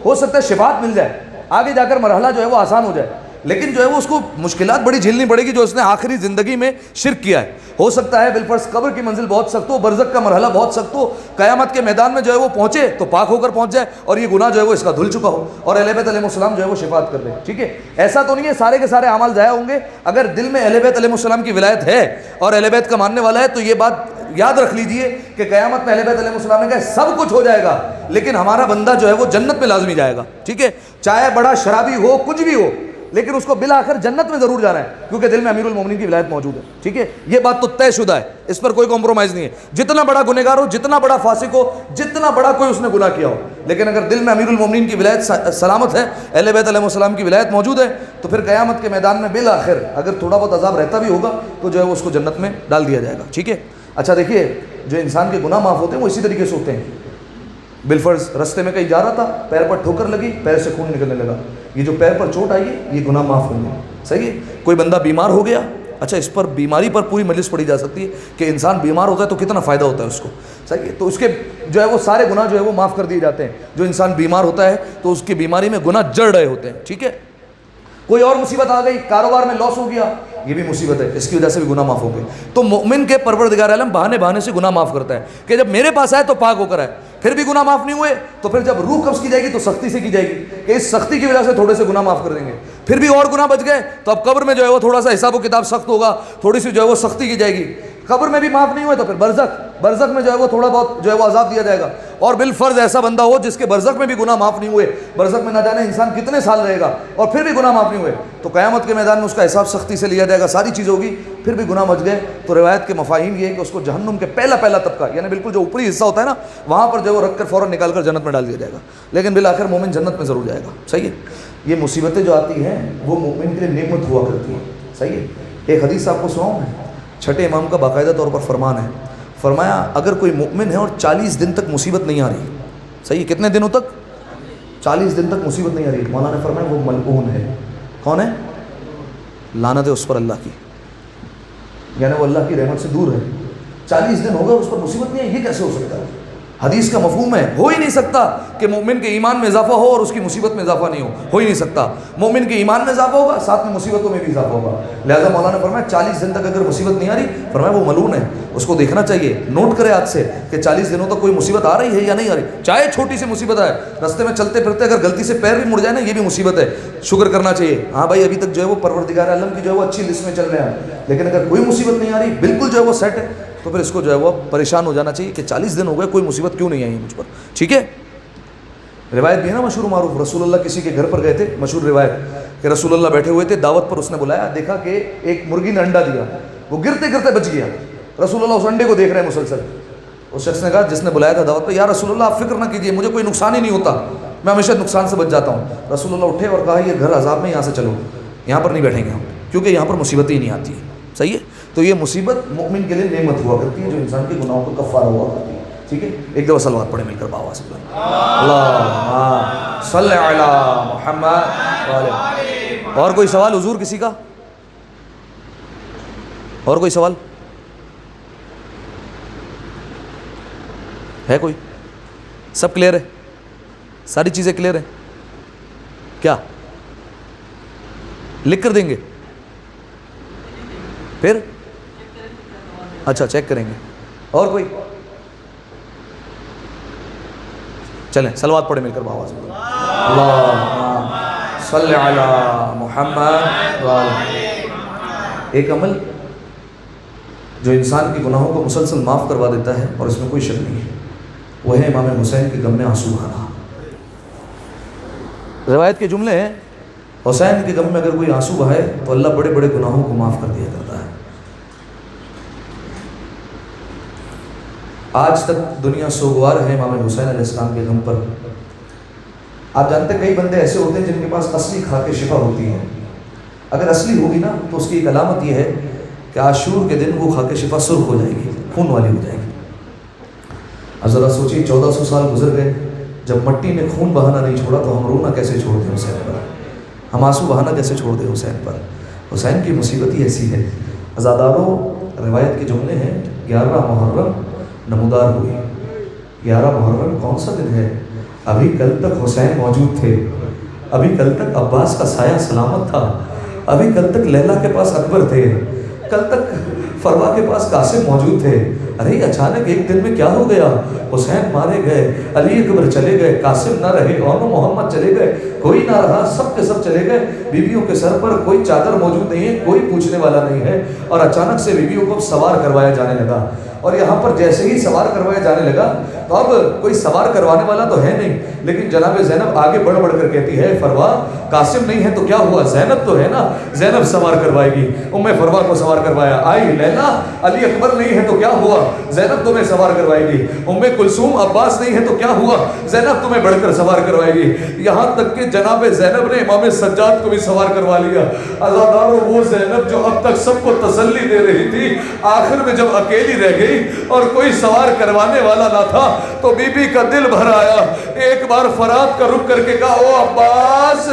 ہو سکتا ہے شفاعت مل جائے، آگے جا کر مرحلہ جو ہے وہ آسان ہو جائے، لیکن جو ہے وہ اس کو مشکلات بڑی جھیلنی پڑے گی جو اس نے آخری زندگی میں شرک کیا ہے. ہو سکتا ہے بالفرض قبر کی منزل بہت سخت ہو، برزخ کا مرحلہ بہت سخت ہو، قیامت کے میدان میں جو ہے وہ پہنچے تو پاک ہو کر پہنچ جائے اور یہ گناہ جو ہے وہ اس کا دھل چکا ہو اور اہل بیت علیہ السلام جو ہے وہ شفاعت کر دے. ٹھیک ہے؟ ایسا تو نہیں ہے سارے کے سارے اعمال ضائع ہوں گے. اگر دل میں اہل بیت علیہ السلام کی ولایت ہے اور اہل بیت کا ماننے والا ہے تو یہ بات یاد رکھ لیجئے کہ قیامت میں اہل بیت علیہ السلام نے کہا سب کچھ ہو جائے گا لیکن ہمارا بندہ جو ہے وہ جنت میں لازمی جائے گا. ٹھیک ہے؟ چاہے بڑا شرابی ہو، کچھ بھی ہو، لیکن اس کو بالآخر جنت میں ضرور جانا ہے کیونکہ دل میں امیر المومنین کی ولایت موجود ہے. ٹھیک ہے, یہ بات تو طے شدہ ہے, اس پر کوئی کمپرومائز نہیں ہے. جتنا بڑا گنہگار ہو, جتنا بڑا فاسق ہو, جتنا بڑا کوئی اس نے گناہ کیا ہو, لیکن اگر دل میں امیر المومنین کی ولایت سلامت ہے, اہل بیت علیہ السلام کی ولایت موجود ہے, تو پھر قیامت کے میدان میں بالآخر اگر تھوڑا بہت عذاب رہتا بھی ہوگا تو جو ہے وہ اس کو جنت میں ڈال دیا جائے گا. ٹھیک ہے. اچھا دیکھیے, جو انسان کے گناہ معاف ہوتے ہیں وہ اسی طریقے سے ہوتے ہیں. بالفرض رستے میں کہیں جا رہا تھا, پیر پر ٹھوکر لگی, پیر سے خون نکلنے لگا, یہ جو پیر پر چوٹ آئی ہے یہ گناہ معاف ہوں گے. صحیح ہے. کوئی بندہ بیمار ہو گیا, اچھا اس پر بیماری پر پوری مجلس پڑھی جا سکتی ہے کہ انسان بیمار ہوتا ہے تو کتنا فائدہ ہوتا ہے اس کو. صحیح ہے. تو اس کے جو ہے وہ سارے گناہ جو ہے وہ معاف کر دیے جاتے ہیں. جو انسان بیمار ہوتا ہے تو اس کی بیماری میں گناہ جڑ رہے ہوتے ہیں. ٹھیک ہے. کوئی اور مصیبت آ گئی, کاروبار میں لاس ہو گیا, یہ بھی مصیبت ہے, اس کی وجہ سے بھی گناہ معاف ہو گئے. تو مومن کے پروردگار عالم بہانے سے گناہ معاف کرتا ہے کہ جب میرے پاس آئے تو پاک ہو کر آئے, پھر بھی گناہ معاف نہیں ہوئے تو پھر جب روح قبض کی جائے گی تو سختی سے کی جائے گی کہ اس سختی کی وجہ سے تھوڑے سے گناہ معاف کر دیں گے. پھر بھی اور گناہ بچ گئے تو اب قبر میں جو ہے وہ تھوڑا سا حساب و کتاب سخت ہوگا, تھوڑی سی جو ہے وہ سختی کی جائے گی. قبر میں بھی معاف نہیں ہوئے تو پھر برزخ میں جو ہے وہ تھوڑا بہت جو ہے وہ عذاب دیا جائے گا. اور بالفرض ایسا بندہ ہو جس کے برزخ میں بھی گناہ معاف نہیں ہوئے, برزخ میں نہ جانے انسان کتنے سال رہے گا اور پھر بھی گناہ معاف نہیں ہوئے, تو قیامت کے میدان میں اس کا حساب سختی سے لیا جائے گا, ساری چیزیں ہوگی, پھر بھی گناہ بچ گئے. تو روایت کے مفاہیم یہ ہے کہ اس کو جہنم کے پہلا طبقہ یعنی بالکل جو اوپری حصہ ہوتا ہے نا, وہاں پر جو ہے وہ رکھ کر فوراً نکال کر جنت میں ڈال دیا جائے گا. لیکن بالآخر مومن جنت میں ضرور جائے گا. صحیح ہے. یہ مصیبتیں جو آتی ہیں وہ مومن کے لیے نعمت ہوا کرتی ہیں. صحیح ہے. ایک حدیث آپ کو سناؤں میں, چھٹے امام کا باقاعدہ طور پر فرمان ہے. فرمایا اگر کوئی مومن ہے اور 40 دن تک مصیبت نہیں آ رہی, صحیح ہے, کتنے دنوں تک, 40 دن تک مصیبت نہیں آ رہی, مولانا نے فرمایا وہ ملعون ہے. کون ہے؟ لعنت ہے اس پر اللہ کی, یعنی وہ اللہ کی رحمت سے دور ہے. 40 دن ہو گئے اس پر مصیبت نہیں ہے, یہ کیسے ہو سکتا ہے؟ حدیث کا مفہوم ہے ہو ہی نہیں سکتا کہ مومن کے ایمان میں اضافہ ہو اور اس کی مصیبت میں اضافہ نہیں ہو ہی نہیں سکتا. مومن کے ایمان میں اضافہ ہوگا, ساتھ میں مصیبتوں میں بھی اضافہ ہوگا. لہذا مولانا نے فرمایا 40 دن تک اگر مصیبت نہیں آ رہی, فرمایا وہ ملعون ہے, اس کو دیکھنا چاہیے. نوٹ کرے آج سے کہ 40 دنوں تک کوئی مصیبت آ رہی ہے یا نہیں آ رہی, چاہے چھوٹی سی مصیبت آئے, رستے میں چلتے پھرتے اگر غلطی سے پیر بھی مڑ جائے نا, یہ بھی مصیبت ہے, شکر کرنا چاہیے. ہاں بھائی ابھی تک جو ہے وہ پروردگار عالم کی جو ہے وہ اچھی لسٹ میں چل رہے ہیں, لیکن اگر کوئی مصیبت نہیں آ رہی, بالکل جو ہے وہ سیٹ ہے, تو پھر اس کو جو ہے وہ پریشان ہو جانا چاہیے کہ 40 دن ہو گئے کوئی مصیبت کیوں نہیں آئی ہے مجھ پر. ٹھیک ہے. روایت بھی ہے نا مشہور و معروف, رسول اللہ کسی کے گھر پر گئے تھے, مشہور روایت کہ رسول اللہ بیٹھے ہوئے تھے, دعوت پر اس نے بلایا, دیکھا کہ ایک مرغی نے انڈا دیا, وہ گرتے گرتے بچ گیا. رسول اللہ اس انڈے کو دیکھ رہے ہیں مسلسل. اس شخص نے کہا جس نے بلایا تھا دعوت پہ, یا رسول اللہ آپ فکر نہ کیجیے, مجھے کوئی نقصان ہی نہیں ہوتا, میں ہمیشہ نقصان سے بچ جاتا ہوں. رسول اللہ اٹھے اور کہا یہ گھر عذاب میں, یہاں سے چلو, یہاں پر نہیں بیٹھیں گے ہم, کیونکہ یہاں پر مصیبتیں ہی نہیں آتی ہیں. صحیح ہے. تو یہ مصیبت مومن کے لیے نعمت ہوا کرتی ہے جو انسان کے گناہوں کو کفارہ ہوا کرتی ہے. ٹھیک ہے. ایک دفعہ صلوات پڑھیں مل کر باوا سے, اللہم صلی علی محمد. اور کوئی سوال حضور کسی کا؟ اور کوئی سوال ہے کوئی؟ سب کلیئر ہے, ساری چیزیں کلیئر ہیں کیا؟ لکھ کر دیں گے پھر؟ اچھا چیک کریں گے. اور کوئی؟ چلیں صلوات پڑھیں مل کر باوا سے, اللہم صلی علی محمد. ایک عمل جو انسان کے گناہوں کو مسلسل معاف کروا دیتا ہے اور اس میں کوئی شک نہیں ہے, وہ ہے امام حسین کے غم میں آنسو بہانا. روایت کے جملے ہیں, حسین کے غم میں اگر کوئی آنسو بہائے تو اللہ بڑے بڑے گناہوں کو معاف کر دیا کرتا ہے. آج تک دنیا سوگوار ہے امام حسین علیہ السلام کے غم پر. آپ جانتے ہیں کئی بندے ایسے ہوتے ہیں جن کے پاس اصلی کھا کے شفا ہوتی ہے. اگر اصلی ہوگی نا تو اس کی ایک علامت یہ ہے کہ عاشور کے دن وہ کھا کے شفا سرخ ہو جائے گی, خون والی ہو جائے گی. اب ذرا سوچیے 1400 سال گزر گئے, جب مٹی نے خون بہانا نہیں چھوڑا تو ہم رونا کیسے چھوڑ دیں حسین پر, ہم آنسو بہانا کیسے چھوڑ دیں حسین پر. حسین کی مصیبت ہی ایسی ہے. عزاداروں روایت کے جملے ہیں 11 محرم نمودار ہوئی. 11 محرم کون سا دن ہے؟ ابھی کل تک حسین موجود تھے, ابھی کل تک عباس کا سایہ سلامت تھا, ابھی کل تک لیلا کے پاس اکبر تھے, کل تک فروا کے پاس قاسم موجود تھے. ارے اچانک ایک دن میں کیا ہو گیا؟ حسین مارے گئے, علی اکبر چلے گئے, قاسم نہ رہے, اور محمد چلے گئے, کوئی نہ رہا, سب کے سب چلے گئے. بیویوں کے سر پر کوئی چادر موجود نہیں ہے, کوئی پوچھنے والا نہیں ہے, اور اچانک سے بیویوں کو سوار کروایا جانے لگا. اور یہاں پر جیسے ہی سوار کروایا جانے لگا تو اب کوئی سوار کروانے والا تو ہے نہیں، لیکن جناب زینب آگے بڑھ بڑھ کر کہتی ہے فروا قاسم نہیں ہے تو کیا ہوا، زینب تو ہے نا، زینب سوار کروائے گی۔ فروا کو سوار کروایا، آئی لیلا علی اکبر نہیں ہے تو کیا ہوا، زینب تمہیں سوار کروائے گی۔ کلثوم عباس نہیں ہے تو کیا ہوا، زینب تمہیں بڑھ کر سوار کروائے گی۔ یہاں تک کہ جناب زینب نے امام سجاد کو بھی سوار کروا لیا۔ عزادارو وہ زینب جو اب تک سب کو تسلی دے رہی تھی، آخر میں جب اکیلی رہ گئی اور کوئی سوار کروانے والا نہ تھا تو بی بی کا دل بھر آیا۔ ایک بار فرات کا رخ کر کے کہا او عباس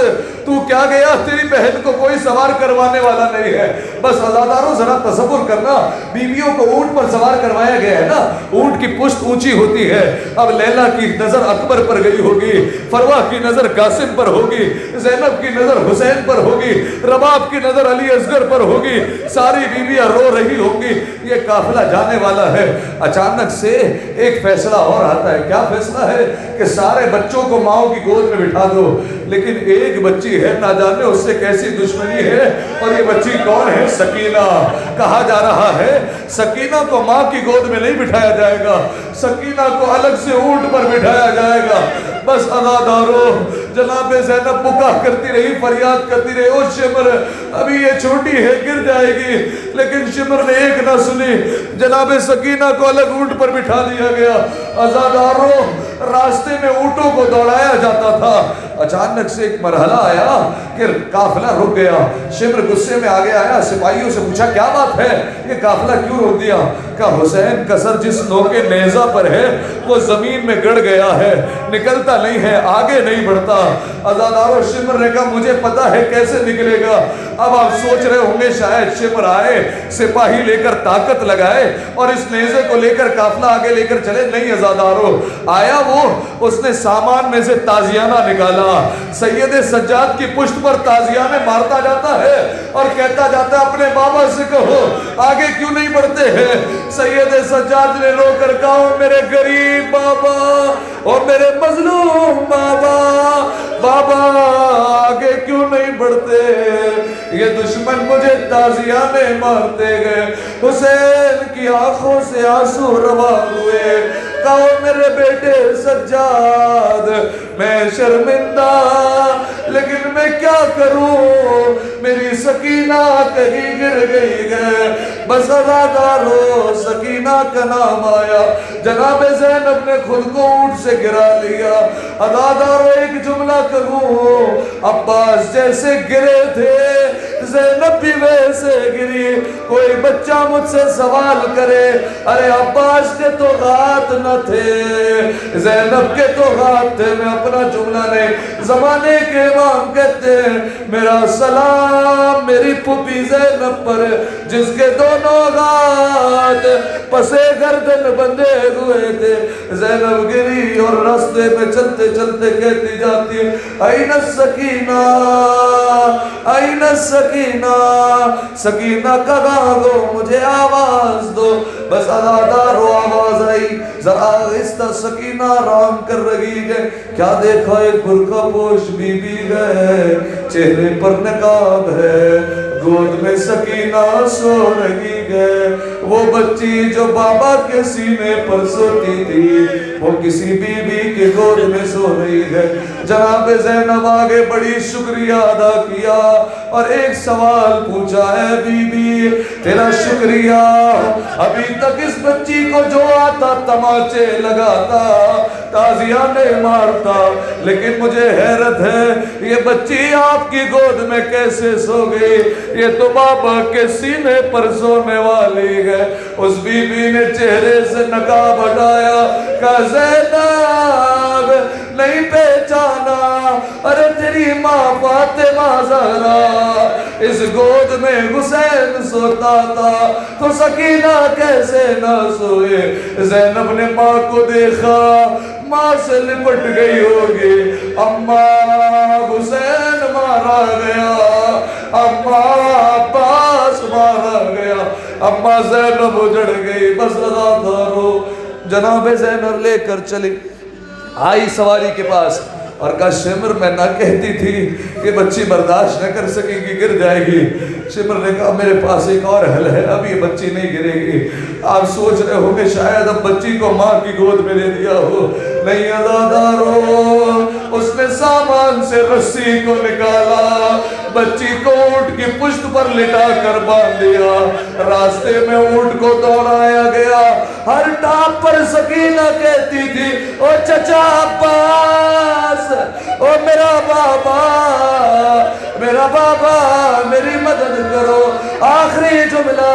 تو کیا گیا، تیری بہن کو کوئی سوار کروانے والا نہیں ہے۔ بس عزادارو ذرا تصور کرنا، بیویوں کو اونٹ پر سوار کروایا گیا ہے نا، اونٹ کی پشت اونچی ہوتی ہے۔ اب لیلا کی نظر اکبر پر گئی ہوگی، فروا کی نظر قاسم پر ہوگی، زینب کی نظر حسین پر ہوگی، رباب کی نظر علی اصغر پر ہوگی، ساری بیویاں رو رہی ہوں گی، یہ قافلہ جانے والا ہے۔ اچانک سے ایک فیصلہ اور آتا ہے۔ کیا فیصلہ ہے؟ کہ سارے بچوں کو ماؤں کی گود میں بٹھا دو، لیکن ایک بچی ہے، نہ جانے اس سے کیسی دشمنی ہے، اور یہ بچی کون ہے؟ سکینہ۔ کہا جا رہا ہے سکینہ کو ماں کی گود میں نہیں بٹھایا جائے گا، سکینہ کو الگ سے اونٹ پر بٹھایا جائے گا۔ بس عزادارو جناب زینب بکا کرتی رہی، فریاد کرتی رہی، او شمر ابھی یہ چھوٹی ہے گر جائے گی، لیکن شمر نے ایک نہ سنی، جناب سکینہ کو الگ اونٹ پر بٹھا دیا گیا۔ عزادارو راستے میں اونٹوں کو دوڑایا جاتا تھا، اچانک سے ایک مرحلہ آیا کہ قافلہ رک گیا۔ شمر غصے میں آگے آیا، سپاہیوں سے پوچھا کیا بات ہے، یہ قافلہ کیوں روک دیا؟ کہ حسین کا سر جس نوکے نیزہ پر ہے وہ زمین میں گڑ گیا ہے، نکلتا نہیں ہے، آگے نہیں بڑھتا۔ عزادارو شمر نے کہا مجھے پتا ہے کیسے نکلے گا۔ اب آپ سوچ رہے ہوں گے شاید شمر آئے، سپاہی لے کر طاقت لگائے اور اس نیزے کو لے کر قافلہ آگے لے کر چلے، نہیں عزادارو، آیا وہ اس نے سامان میں سے تازیانہ نکالا، سید سجاد کی پشت پر تازیانے مارتا جاتا ہے اور کہتا جاتا ہے اپنے بابا سے کہو آگے کیوں نہیں بڑھتے ہیں۔ سید سجاد نے رو کر کہا میرے غریب بابا اور میرے مظلوم بابا، بابا آگے کیوں نہیں بڑھتے، یہ دشمن مجھے تازیانے مارتے گئے۔ حسین کی آنکھوں سے آنسو روا ہوئے، کہو میرے بیٹے سجاد میں شرمندہ، لیکن میں کیا کروں، میری سکینہ کہیں گر گئی ہے۔ بس عزادارو سکینہ کا نام آیا، جناب زینب نے خود کو اونٹ سے گرا لیا۔ عزادارو ایک جملہ کہوں، عباس جیسے گرے تھے زینب بھی ویسے گری۔ کوئی بچہ مجھ سے سوال کرے ارے عباس کے تو ہاتھ نہ تھے، زینب کے تو ہاتھ تھے، میں اپنا جملہ نہیں، زمانے کے امام کہتے ہیں میرا سلام میری پھوپھی زینب پر جس کے دونوں ہاتھ پسے گردن بندے ہوئے تھے۔ زینب گری اور راستے میں چلتے چلتے کہتی جاتی این السکینہ این السکینہ، سکینہ کہاں گو مجھے آواز دو۔ بس عزادارو آواز آئی، ذرا آہستہ سکینہ آرام کر رہی ہے، کیا دیکھا ایک برقع پوش بی بی ہے، چہرے پر نقاب ہے، گود میں سکینہ سو رہی ہے۔ وہ بچی جو بابا کے سینے پر سوتی تھی وہ کسی بی بی کے گود میں سو رہی ہے۔ جناب زینب آگے بڑی شکریہ ادا کیا اور ایک سوال پوچھا ہے بی بی تیرا شکریہ، ابھی تک اس بچی کو جو آتا تماچے لگاتا تازیانے مارتا، لیکن مجھے حیرت ہے یہ بچی آپ کی گود میں کیسے سو گئی، یہ تو بابا کے سینے پر سونے والی ہے۔ اس بی بی نے چہرے سے نقاب ہٹایا، کہا زینب نہیں پہچانا، ارے تیری ماں فاطمہ زہرا اس گود میں حسین سوتا تھا تو سکینہ کیسے نہ سوئے۔ زینب نے ماں کو دیکھا، ماں سے لپٹ گئی ہوگی، اماں حسین مارا گیا، اماں عباس مارا گیا، اماں زینب اجڑ گئی۔ بس عزادارو جناب زینب لے کر چلی، آئی سواری کے پاس اور کہا شمر میں نہ کہتی تھی کہ بچی برداشت نہ کر سکے گی، گر جائے گی۔ شمر نے کہا میرے پاس ایک اور حل ہے، اب یہ بچی نہیں گرے گی۔ آپ سوچ رہے ہوں گے شاید اب بچی کو ماں کی گود میں لے دیا ہو، نہیں عزادارو، اس نے سامان سے رسی کو نکالا، بچی کو اونٹ کی پشت پر لٹا کر باندھ دیا، راستے میں اونٹ کو دوڑایا گیا، ہر ٹاپ پر سکینہ کہتی تھی او چچا عباس، او میرا بابا، میرا بابا میری مدد کرو۔ آخری جملہ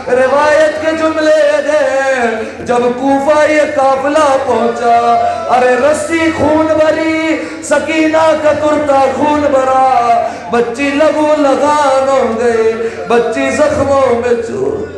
روایت کے جملے گئے، جب کوفہ یہ قافلہ پہنچا، ارے رسی خون بھری، سکینہ کا کرتا خون بھرا، بچی لگو لگان ہو گئی، بچی زخموں میں چور۔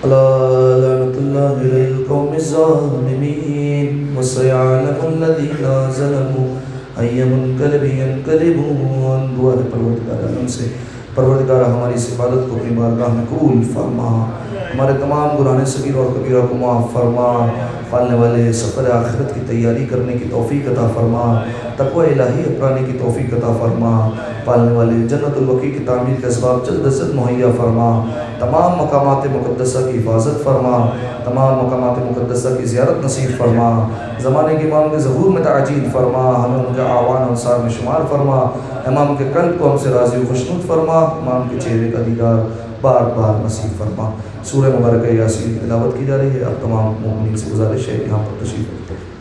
لعنت اللہ للقوم الظالمین وسيعلم الذین ظلموا أي منقلب ينقلبون۔ دعا ہے پروردگار عالم سے، پروردگار ہماری اس عبادت کو اپنی بارگاہ میں قبول فرما، ہمارے تمام گناہ صغیر اور کبیرہ کو معاف فرما، پالنے والے سفر آخرت کی تیاری کرنے کی توفیق عطا فرما، تقوی الہی اپنانے کی توفیق عطا فرما، پالنے والے جنت البقیع کی تعمیر کے اسباب جلد از جلد مہیا فرما، تمام مقامات مقدسہ کی حفاظت فرما، تمام مقامات مقدسہ کی زیارت نصیب فرما، زمانے کے امام کے ظہور میں تعجیل فرما، ہمیں ان کے اعوان انصار میں شمار فرما، امام کے قلب کو ہم سے راضی و خوشنود فرما، امام کے چہرے کا دیدار بار بار نصیب فرما۔ سورہ مبارکہ یاسین کی تلاوت کی جا رہی ہے، اب تمام مومنین سے گزارش ہے یہاں پر تشریف رکھتے ہیں۔